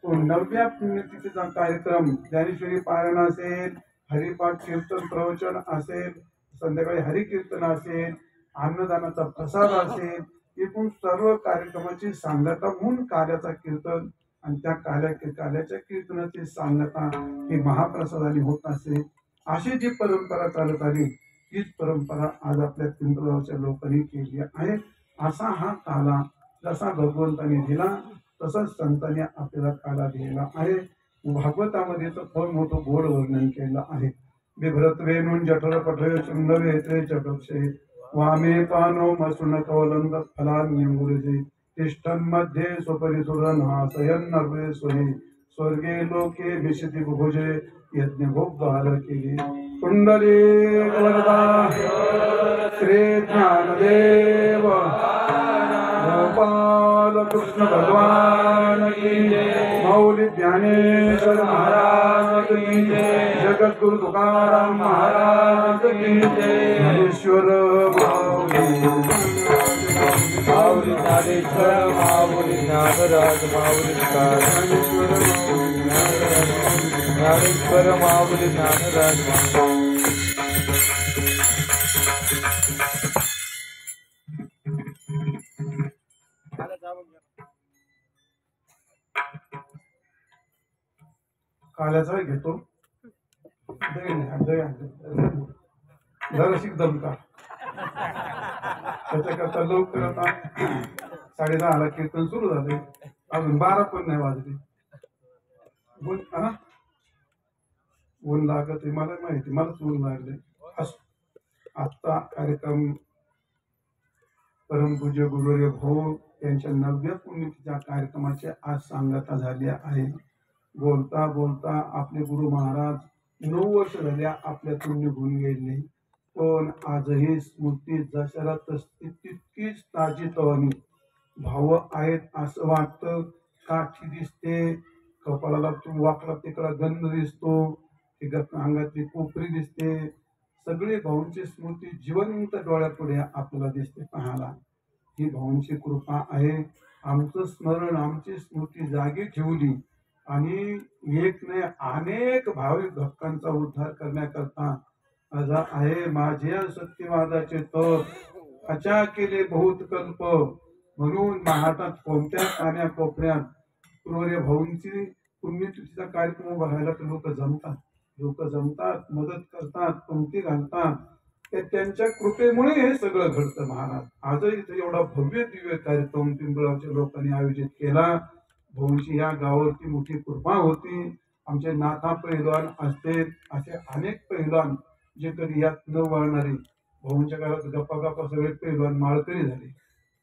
9व्या पुण्यतिथीचा कार्यक्रम ज्ञानेश्वरी पारायण असेल, हरिपाठ कीर्तन प्रवचन असेल, संध्याकाळी हरिकीर्तन असेल, अन्नदानाचा प्रसाद असेल, एकूण सर्व कार्यक्रमाची सांगता म्हणून काल्याचा कीर्तन आणि त्या काल्याच्या कीर्तनाची सांगता ही महाप्रसादाने होत असे. अशी जी परंपरा चालत आली तीच परंपरा आज आपल्या पिंपळगावच्या लोकांनी केली आहे. असा हा काला जसा भगवंताने दिला तसाच संतांनी आपल्याला काला दिलेला आहे. भागवतामध्ये तर फार मोठं गोड वर्णन केलं आहे. बिभ्रत वेणून जठर पठय चंदवे ते चकक्षे वामे पानो मसुन कवलंद फलान्यंगुरुजे तिष्ठन मध्ये स्वपरिसुरन हासयन नर्वे स्वहे स्वर्गे लोके विशती भुजे यज्ञ भोग केली. कुंडली वरदा श्री ज्ञानदेव गोपाल कृष्ण भगवान की जय. माऊली ज्ञानेश्वर महाराज की जय. जगद्गुरु तुकाराम महाराज की जय. ज्ञानेश्वर माऊली ज्ञानेश्वर माऊली ज्ञानराज माऊली ज्ञानेश्वर माऊली ज्ञानराज. काल्याचा घेतो जरा दम का त्याच्याकरता लवकर आता 10:30ला कीर्तन सुरू झाले. अजून 12 पण नाही वाजले. ऊन लागत आहे मला माहिती, मलाच ऊन लागले. आजचा कार्यक्रम परमपूज्य गुरुवर्य भाऊ यांच्या 9व्या पुण्यतिथीच्या कार्यक्रमाची आज सांगता झाली आहे. बोलता बोलता आपले गुरु महाराज 9 वर्ष झाल्या आपल्यातून निघून गेले, पण आजही स्मृती जशाला तशी तितकीच ताजीतवानी भाव आहेत असं वाटतं. काठी दिसते, कपाळाला वाकडा तिकडा गंध दिसतो, अंगातली कोपरी दिसते. सगळी भाऊंची स्मृती जिवंत डोळ्यापुढे आपल्याला दिसते पाहायला. ही भाऊंची कृपा आहे. आमचं स्मरण आमची स्मृती जागी ठेवली आणि एक नाही अनेक भाविक भक्तांचा उद्धार करण्याकरता आज आहे. माझ्या सत्यवादाचे तप अचा केले बहुत कल्प म्हणून महाराष्ट्रात कोणत्या कान्या कोपऱ्यात गुरुवर्य भाऊंची पुण्यतिथीचा कार्यक्रम भरायला लोक जमतात, मदत करतात, पंक्ती घालतात. त्यांच्या कृपेमुळे हे सगळं घडतं महाराज. आजही इथे एवढा भव्य दिव्य कार्यक्रम पिंपळगावच्या लोकांनी आयोजित केला. भाऊंची या गावावरती मोठी कृपा होती. आमचे नाथा पैलवान असते, असे अनेक पैलवान जे कधी यात न वळणारे भाऊंच्या घरात गप्पा सगळे पैलवान माळकरी झाले.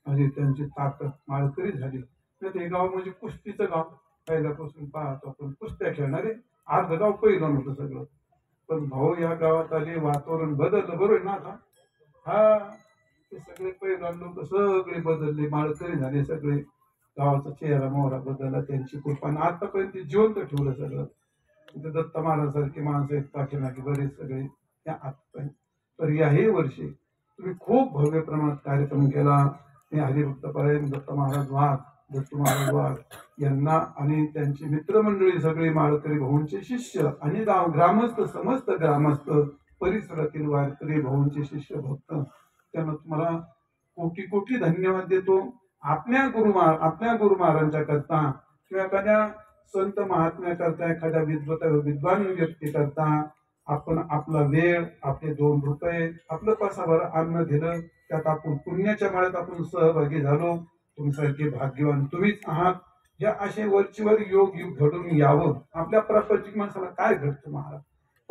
आणि त्यांची ताकद माळकरी झाली. तर हे गाव म्हणजे कुस्तीचं गाव. पहिल्यापासून पाहतो आपण कुस्त्या खेळणारे अर्ध गाव पैलवान होतं सगळं. पण भाऊ या गावात आले, वातावरण बदललं. बरोबर ना आता? हा, ते सगळे पैलवान लोक सगळे बदलले, माळकरी झाले सगळे. गावाचा चेहरा मोहरा बदलला त्यांची कृपा. आतापर्यंत जिवंत ठेवलं सगळं. दत्त महाराजांसारखी माणसं आहेत पाठीमागे बरेच सगळे त्या आतापर्यंत. तर याही वर्षी तुम्ही खूप भव्य प्रमाणात कार्यक्रम केला. हे हरिभक्तपरायण दत्त महाराज वाघ यांना आणि त्यांची मित्रमंडळी सगळे माळकरी भाऊंचे शिष्य आणि ग्रामस्थ समस्त ग्रामस्थ परिसरातील वारकरी भाऊंचे शिष्य भक्त त्यांना तुम्हाला कोटी कोटी धन्यवाद देतो. आपल्या गुरु महाराजांच्या करता किंवा एखाद्या संत महात्म्या करता, एखाद्या विद्वान व्यक्ती करता आपण आपला वेळ, आपले 2 रुपये, आपलं पासाभर अन्न दिलं, त्यात आपण पुण्याच्या माळ्यात आपण सहभागी झालो. तुमच्यासारखे भाग्यवान तुम्हीच आहात. या असे वरचीवर योग घडून यावं. आपल्या प्रापंचिक माणसाला काय घडतं महाराज,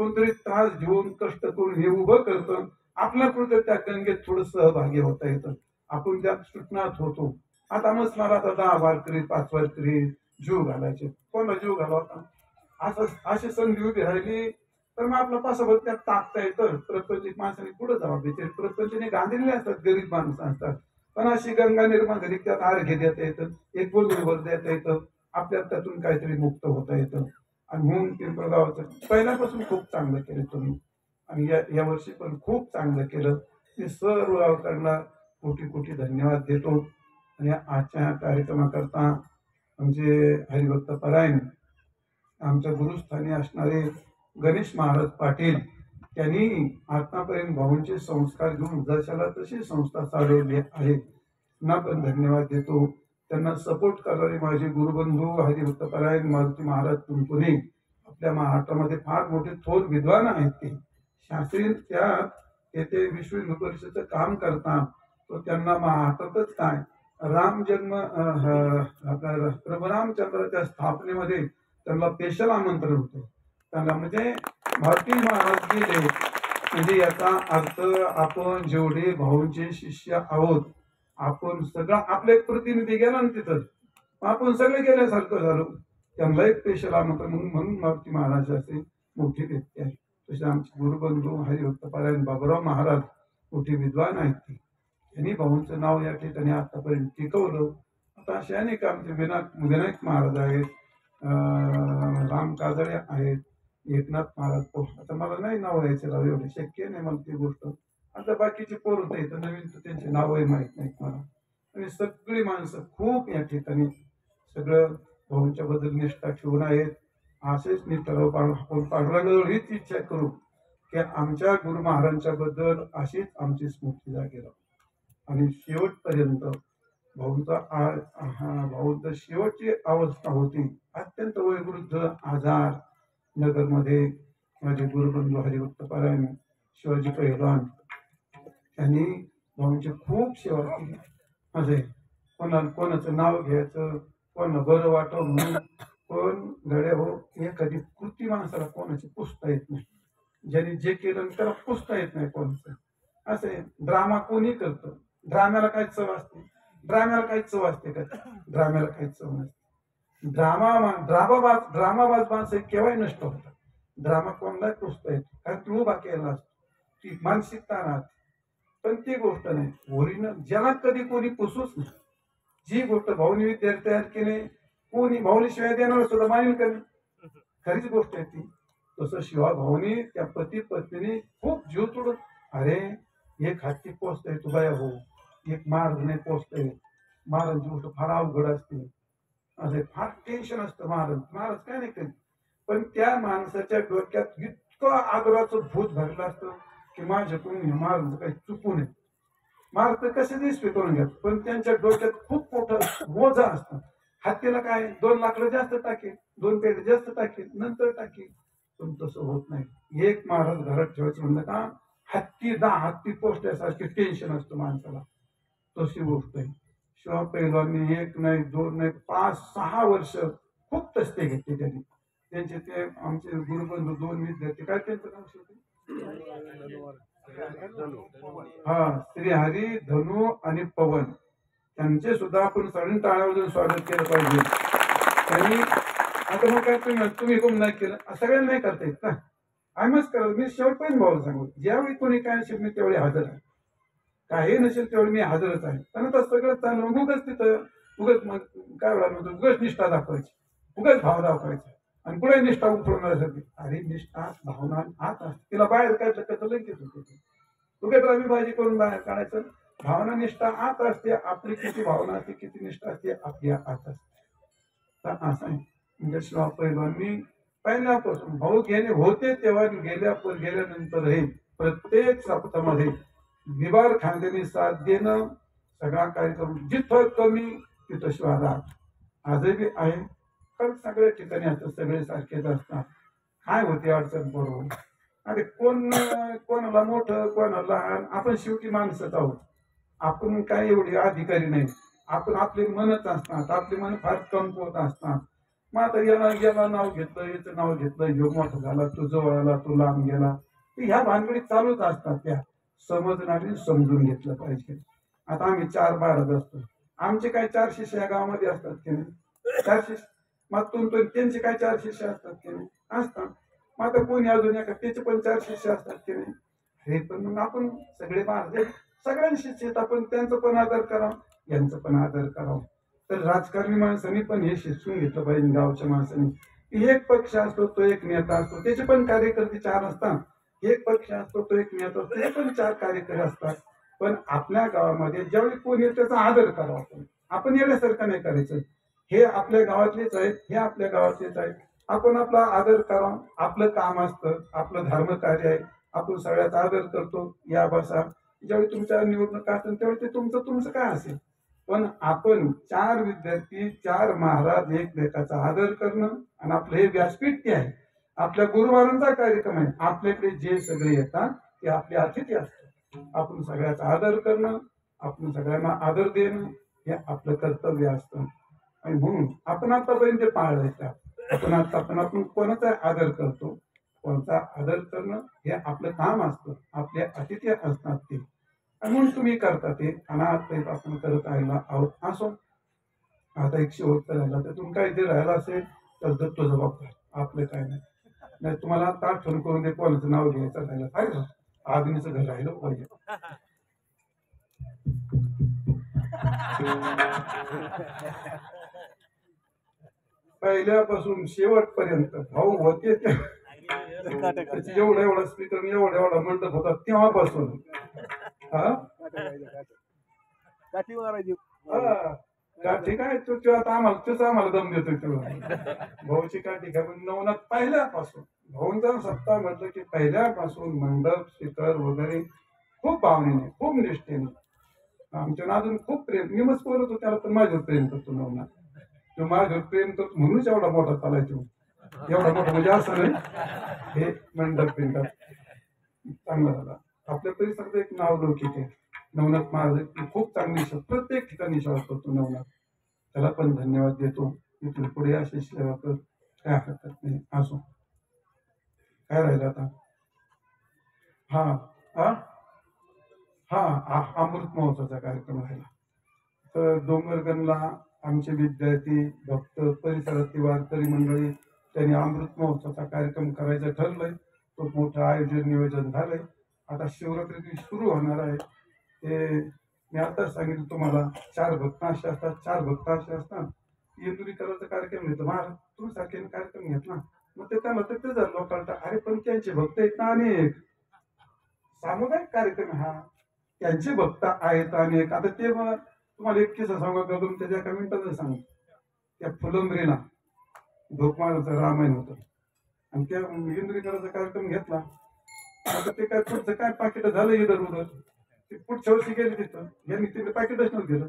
कोणतरी त्रास घेऊन कष्ट करून हे उभं करतं, आपल्यापुरतं त्या गंगेत थोडं सहभागी होता येतं, आपण त्यात सुटणात होतो. आता मग मला आता 10 वारकरी 5 वारकरी जीव घालायचे, कोणाला जीव घालावता, असं अशी संधी उभी राहिली तर मग आपलं पासाभर त्यात टाकता येतं. प्रपंचिक माणसाने पुढे जावं, बिचारी प्रपंचने गांधलेले असतात, गरीब माणसं असतात, पण अशी गंगा निर्माण झाली त्यात अर्घ्य देता येतं, एक बोलूवर देता येतं, आपल्याला त्यातून काहीतरी मुक्त होता येतं. आणि म्हणून पिंपळगावचं पहिल्यापासून खूप चांगलं केलं तुम्ही, आणि या वर्षी पण खूप चांगलं केलं. मी सर्व गावकऱ्यांना कोटी कोटी धन्यवाद देतो. आणि आजच्या कार्यक्रमाकरता आमचे हरिभक्त परायण आमच्या गुरुस्थानी असणारे गणेश महाराज पाटील, त्यांनी आतापर्यंत भाऊंचे संस्कार घेऊन जशाला तशी संस्था चालवली आहे, त्यांना पण धन्यवाद देतो. त्यांना सपोर्ट करणारे माझे गुरुबंधू हरिभक्त परायण मारुती महाराज तुमकुने आपल्या महाराष्ट्रामध्ये फार मोठे थोर विद्वान आहेत. ते शास्त्री त्या येथे विश्व हिंदू परिषदेचं काम करतात. तो त्यांना महाराष्ट्रातच काय राम जन्म आपल्या प्रभू रामचंद्राच्या स्थापनेमध्ये त्यांना स्पेशल आमंत्रण होतं. त्यांना म्हणजे मारुती महाराज गेले म्हणजे याचा अर्थ आपण जेवढे भाऊंचे शिष्य आहोत, आपण सगळं आपले एक प्रतिनिधी गेला ना तिथं, आपण सगळे गेल्यासारखं झालो. त्यांना एक स्पेशल आमंत्रण म्हणून मारुती महाराज असे मोठे व्यक्ती आहे. तसे आमचे गुरुबंधू हरिभक्त परायण बाबुराव महाराज मोठे विद्वान आहेत. ते त्यांनी भाऊंचं नाव या ठिकाणी आतापर्यंत टिकवलं. आता असे अनेक आमचे विनायक महाराज आहेत, राम काजळे आहेत, एकनाथ महाराज पोस्ट, आता मला नाही नाव यायचे राव, एवढे शक्य नाही मला ती गोष्ट. आता बाकीचे पोर होते तर नवीन तर त्यांचे नावही माहीत नाहीत मला. आणि सगळी माणसं खूप या ठिकाणी सगळं भाऊंच्या बद्दल निष्ठा ठेवून आहेत. असेच निष्ठाराव आपण पांडुरंगाजवळ हीच इच्छा करू की आमच्या गुरु महाराजांच्या बद्दल अशीच आमची स्मृती जागी राहू. आणि शेवटपर्यंत भाऊंचा शेवटची अवस्था होती अत्यंत वयोवृद्ध आजार. नगरमध्ये माझे गुरुबंधू हरिभक्त परायण शिवाजी पहिलवान त्यांनी भाऊंची खूप सेवा केली. माझे कोणाचं नाव घ्यायचं, कोणा बरं वाटव म्हणून, कोण गड्या हो एखादी कृती माणसाला कोणाची पुसता येत नाही. ज्यांनी जे केलं त्याला पुसता येत नाही कोणाचं. असे ड्रामा कोणी करतं, ड्राम्याला काही चव असते, ड्राम्याला काही चव असते का, ड्राम्याला काही चव नसते. ड्रामाबाज माणसं केव्हाही नष्ट होतात. ड्रामा कोणालाही पुसता येतो, कारण तू उभा केला असतो, ती मानसिकता राहते. पण ती गोष्ट नाही ओरिजिनल, ज्याला कधी कोणी पुसूच नाही. जी गोष्ट भाऊनी विद्यार्थी तयार केले, कोणी भाऊनी शिवाय देणार सुद्धा मानेल कमी, खरीच गोष्ट आहे ती. तसं शिवा भाऊनी त्या पती पत्नीने खूप जीव तोडून, अरे एक हाती पोचतंय तू बाया हो, एक महाराजने पोचतंय. महाराजांची गोष्ट फार अवघड असते, असे फार टेन्शन असतं. महाराज काय नाही करीत, पण त्या माणसाच्या डोक्यात इतकं आदराचं भूत भरलं असतं की माझ्याकडून महाराज काही चुकू नये. महाराज कसे दिसते करून घ्या, पण त्यांच्या डोक्यात खूप मोठं मोजा असतं. हत्तीला काय 2 लाकडं जास्त टाकेल, 2 पेढे जास्त टाकेल, नंतर टाकेल, पण तसं होत नाही. एक महाराज घरात ठेवायचं म्हणलं का हत्ती 10 हत्ती पोचण्यासारखे टेन्शन असतं माणसाला. तशी गोष्ट आहे. शिवा पैलवानी 1 नाही 2 नाही 5-6 वर्ष खूप तस्ते घेतले त्यांनी. त्यांचे ते आमचे गुरुबंधू 2 विद्यार्थी, काय त्यांचं नाव शेवटी श्रीहरी, धनु आणि पवन, त्यांचे सुद्धा आपण सगळ्यांनी टाळ्या वाजवून स्वागत केलं पाहिजे. त्यांनी आता मग काय तुम्ही कोण नाही केलं, सगळ्यांना नाही करता येत ना, आम्हीच करत. मी शेवटपर्यंत भाऊ सांगू, ज्यावेळी कोणी काय नसेल मी तेवढे हजर आहे, काही नसेल तेवढे मी हजरच आहे. कारण आता सगळं चाललं उगच तिथं उगच मग काय वेळा म्हणतो उगच निष्ठा दाखवायची, उगच भाव दाखवायचा आणि पुढे निष्ठा उठवण्यासाठी. अरे निष्ठा भावना आत असते, तिला बाहेर काय शक्यतो लगेच होते. उगच रमीबाजी करून बाहेर काढायचं. भावना निष्ठा आत असते, आपली किती भावना असते किती निष्ठा असते आपल्या आत असते. तर असं आहे. म्हणजे शिवा पैलवानी पहिल्यापासून भाऊ गेले होते तेव्हा गेल्यानंतर हे प्रत्येक सप्ताहामध्ये निबार खांद्याने साथ देणं, सगळा कार्यक्रम जिथं कमी तिथं शिवा राहत आजही आहे. कारण सगळ्या ठिकाणी असतात, सगळे सारखेच असतात. काय होते अडचण बरोबर. अरे कोणाला मोठं कोणाला लहान, आपण शेवटी माणसंच आहोत. आपण काय एवढे अधिकारी नाही. आपण आपले मनच असतात, आपले मन फार कमकुवत असतात. मग आता याला नाव घेतलं, याचं नाव घेतलं, ह्यो मोठा झाला, तो जवळ आला, तो लांब गेला. ह्या भानगडी चालूच असतात. त्या समजणारी समजून घेतलं पाहिजे. आता आम्ही 4 महाराज असतो. आमचे काय 4 शिष्य या गावामध्ये असतात की नाही? 4 शिष्य. मग त्यांचे काय 4 शिष्य असतात की नाही? असतात. मग आता कोणी अजून एका त्याचे पण 4 शिष्य असतात की नाही? हे पण मग आपण सगळे महाराज सगळ्यांशी आपण त्यांचा पण आदर करावा, यांचा पण आदर करावा. तर राजकारणी माणसांनी पण हे शिक्षून घेतलं पाहिजे. गावच्या माणसांनी एक पक्ष असतो, तो एक नेता असतो, त्याचे पण कार्यकर्ते 4 असतात. एक पक्ष असतो, तो एक नेता असतो, ते पण 4 कार्यकर्ते असतात. पण आपल्या गावामध्ये ज्यावेळी कोणी त्याचा आदर करावा. आपण येण्यासारखं नाही करायचं. हे आपल्या गावातलेच आहेत, हे आपल्या गावातलेच आहेत. आपण आपला आदर करावा. आपलं काम असतं, आपलं धर्मकार्य आहे. आपण सगळ्याचा आदर करतो. या बसा. ज्यावेळी तुमच्या निवडणुका असतील त्यावेळी ते तुमचं काय असेल. पण आपण 4 विद्यार्थी, 4 महाराज एकमेकाचा आदर करणं आणि आपलं हे व्यासपीठ ते आहे. आपल्या गुरुवारांचा कार्यक्रम आहे. आपल्याकडे जे सगळे येतात ते आपले अतिथी असतात. आपण सगळ्याचा आदर करणं, आपण सगळ्यांना आदर देणं हे आपलं कर्तव्य असतं. आणि म्हणून आपण आतापर्यंत पाळायचं. आपण कोणाचा आदर करतो, कोणाचा आदर करणं हे आपलं काम असतं. आपले अतिथी असतात ते, आणि म्हणून तुम्ही करता ते. अनाथ आपण करत राहिला आहोत. असो, आता एक शेवटचा राहिला, त्यातून काही जे राहिला असेल तर दत्तो जबाबदार. आपलं काय नाही. तुम्हाला आता आठवण करून दे, कोणाचं नाव घ्यायचं राहिलं पाहिजे. आग्नीचं घर राहिलं पाहिजे. पहिल्यापासून शेवटपर्यंत भाऊ होते एवढा स्पीकर, एवढा मंडप होता तेव्हापासून. काठी काय तू आता आम्हाला दम देतोय तेव्हा. भाऊची काठी काय पण नवनाथ पहिल्यापासून. भाऊंचा सत्ता म्हटलं की पहिल्यापासून मंडप, स्पीकर वगैरे खूप भावनेने, खूप निष्ठेने. आमच्या अजून खूप प्रेम. मी मस्त बोलत होतो त्याला, पण माझ्यावर प्रेम करतो नवनाथ. तो माझ्यावर प्रेम करतो म्हणूनच एवढा मोठा चालायचो. एवढा मोठा म्हणजे असं नाही, हे मंडप पिंडप चांगला झाला. आपल्या परिसरात एक नाव लौकिक आहे नवनाथ महाराज. खूप चांगली प्रत्येक ठिकाणी सेवा करतो नवनाथ. त्याला पण धन्यवाद देतो. इथून पुढे अशी सेवा कर, काय हरकत नाही. असो, काय राहिलं आता? हा हा हा अमृत महोत्सवाचा कार्यक्रम राहिला. तर डोंगरगणला आमचे विद्यार्थी, भक्त, परिसरातली वारकरी मंडळी त्यांनी अमृत महोत्सवाचा कार्यक्रम करायचं ठरलंय. खूप मोठं आयोजन नियोजन झालंय. आता शिवरात्री दिवशी सुरू होणार आहे. ते मी आताच सांगितलं तुम्हाला. 4 भक्त असे असतात, 4 भक्त असे असतात. येंदुरीकरांचा कार्यक्रम घेतो महाराज, तुम्ही सारखे कार्यक्रम घेतला. मग ते त्यांना ते जर लोकांना, अरे पण त्यांचे भक्त आहेत ना अनेक. सामुदायिक कार्यक्रम हा, त्यांचे भक्त आहेत अनेक. आता ते मग तुम्हाला एक किस्सा सांगा करून त्याच्या एका मिनिटातच सांगू. त्या फुलंब्रीला धोकमाराचं रामायण होतं आणि त्या इंद्रिकराचा कार्यक्रम घेतला. आता ते काय पुढचं काय पाकिट झालं इधर उधर. ते पुढच्या वर्षी गेले तिथं, यांनी तिथे पाकिटच नव्हतं दिलं.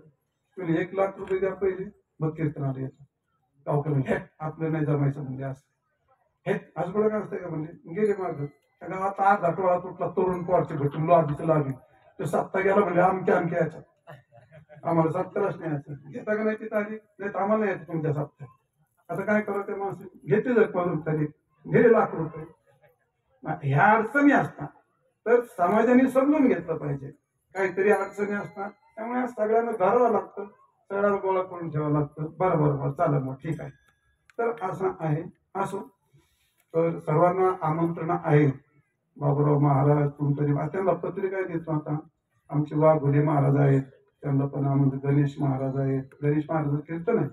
तुम्ही 1 लाख रुपये द्या पहिले, मग कीर्तनाला येतो. गावकरी हे आपलं नाही जमायचं म्हणजे असं. हे आज कुठं काय असतं का म्हणजे गेले मार्ग. त्या गावात 8 आठवडा तुटला तरुण पोरचे भेटून आधीचं लागली. तो सप्ताह गेला म्हणजे आमक्या यायचा. आम्हाला 70च नाही यायचं. घेता का नाही तिथं आधी, नाही तर आम्हाला यायचं तुमच्या सप्ताह. आता काय करा, त्या माणसं घेते जर करून तरी गेले लाख रुपये. ह्या अडचणी असतात तर समाजाने समजून घेतलं पाहिजे. काहीतरी अडचणी असतात, त्यामुळे सगळ्यांना धरावं लागतं, सगळ्यांना गोळा करून ठेवावं लागतं. बरोबर चालेल, मग ठीक आहे. तर असं आहे. असो, तर सर्वांना आमंत्रण आहे. बाबूराव महाराज कोणतरी त्यांना पत्रिका देतो. आता आमचे वाघोले महाराज आहेत, त्यांना पण आमंत्रण. गणेश महाराज आहेत. गणेश महाराज कीर्तन आहे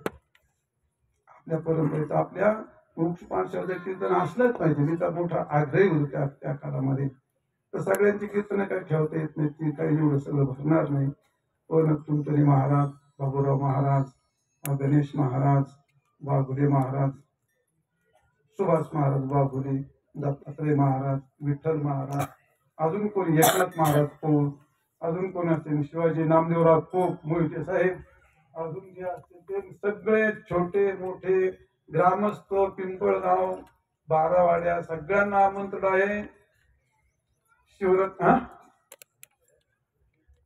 आपल्या परंपरेचं, आपल्या मोक्ष पाठशाळेचं कीर्तन असलंच पाहिजे. मी तर मोठा आग्रही होतो त्या काळामध्ये. तर सगळ्यांची कीर्तन काही ठेवता येत नाही, ती काही एवढं सगळं भरणार नाही. पण तुमतरी महाराज, बाबूराव महाराज, गणेश महाराज, वाघोले महाराज, सुभाष महाराज वाघोले, दत्तात्रय महाराज, विठ्ठल महाराज, अजून कोणी एकनाथ महाराज पोळ, अजून कोणी असतील शिवाजी नामदेवराव पोप मोहिते साहेब, अजून जे असतील ते सगळे छोटे मोठे ग्रामस्थ, पिंपळगाव, बारावाड्या, सगळ्यांना आमंत्रण आहे. शिवरत्न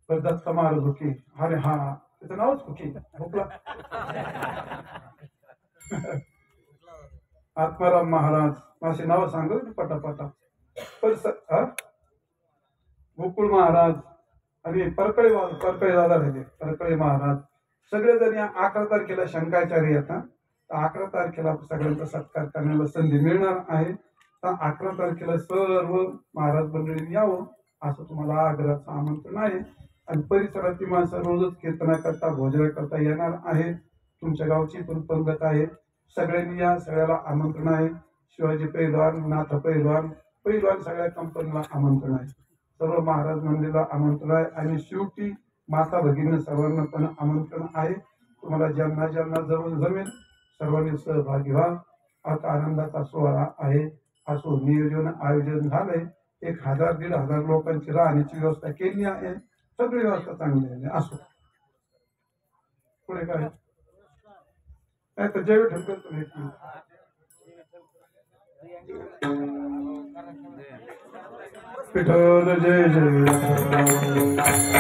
दत्त महाराज हुके. अरे हा, त्याचं नावच हुके. हुकला आत्माराम महाराज असे नाव सांगत पटापटा. गोकुळ महाराज आणि परकळे दादा राहिले, परकळे महाराज सगळेजण या 11 तारखेला शंकराचार्य येतात. 11 तारखेला सगळ्यांचा सत्कार करण्याला संधी मिळणार आहे. तर 11 तारखेला सर्व महाराज मंडळींनी यावं असं तुम्हाला आग्रहाचं आमंत्रण आहे. आणि परिसरातील माणसं रोजच कीर्तना करता भोजना करता येणार आहे. तुमच्या गावची पण पंगत आहे, सगळ्यांनी या, सगळ्याला आमंत्रण आहे. शिवाजी पैलवान, नाथ पैलवान सगळ्या कंपनीला आमंत्रण आहे. सर्व महाराज मंडळीला आमंत्रण आहे. आणि शेवटी माता भगिनी सर्वांना पण आमंत्रण आहे. तुम्हाला ज्यांना ज्यांना जमेल सर्वांनी सहभागी व्हा. आता आनंदाचा सोहळा आहे. असं नियोजन आयोजन झालंय. 1000-1500 लोकांची राहण्याची व्यवस्था केली आहे. सगळी व्यवस्था चांगली आहे. असो पुढे काय तर जेवढे ठरतो तुम्ही विठ्ठल जय जय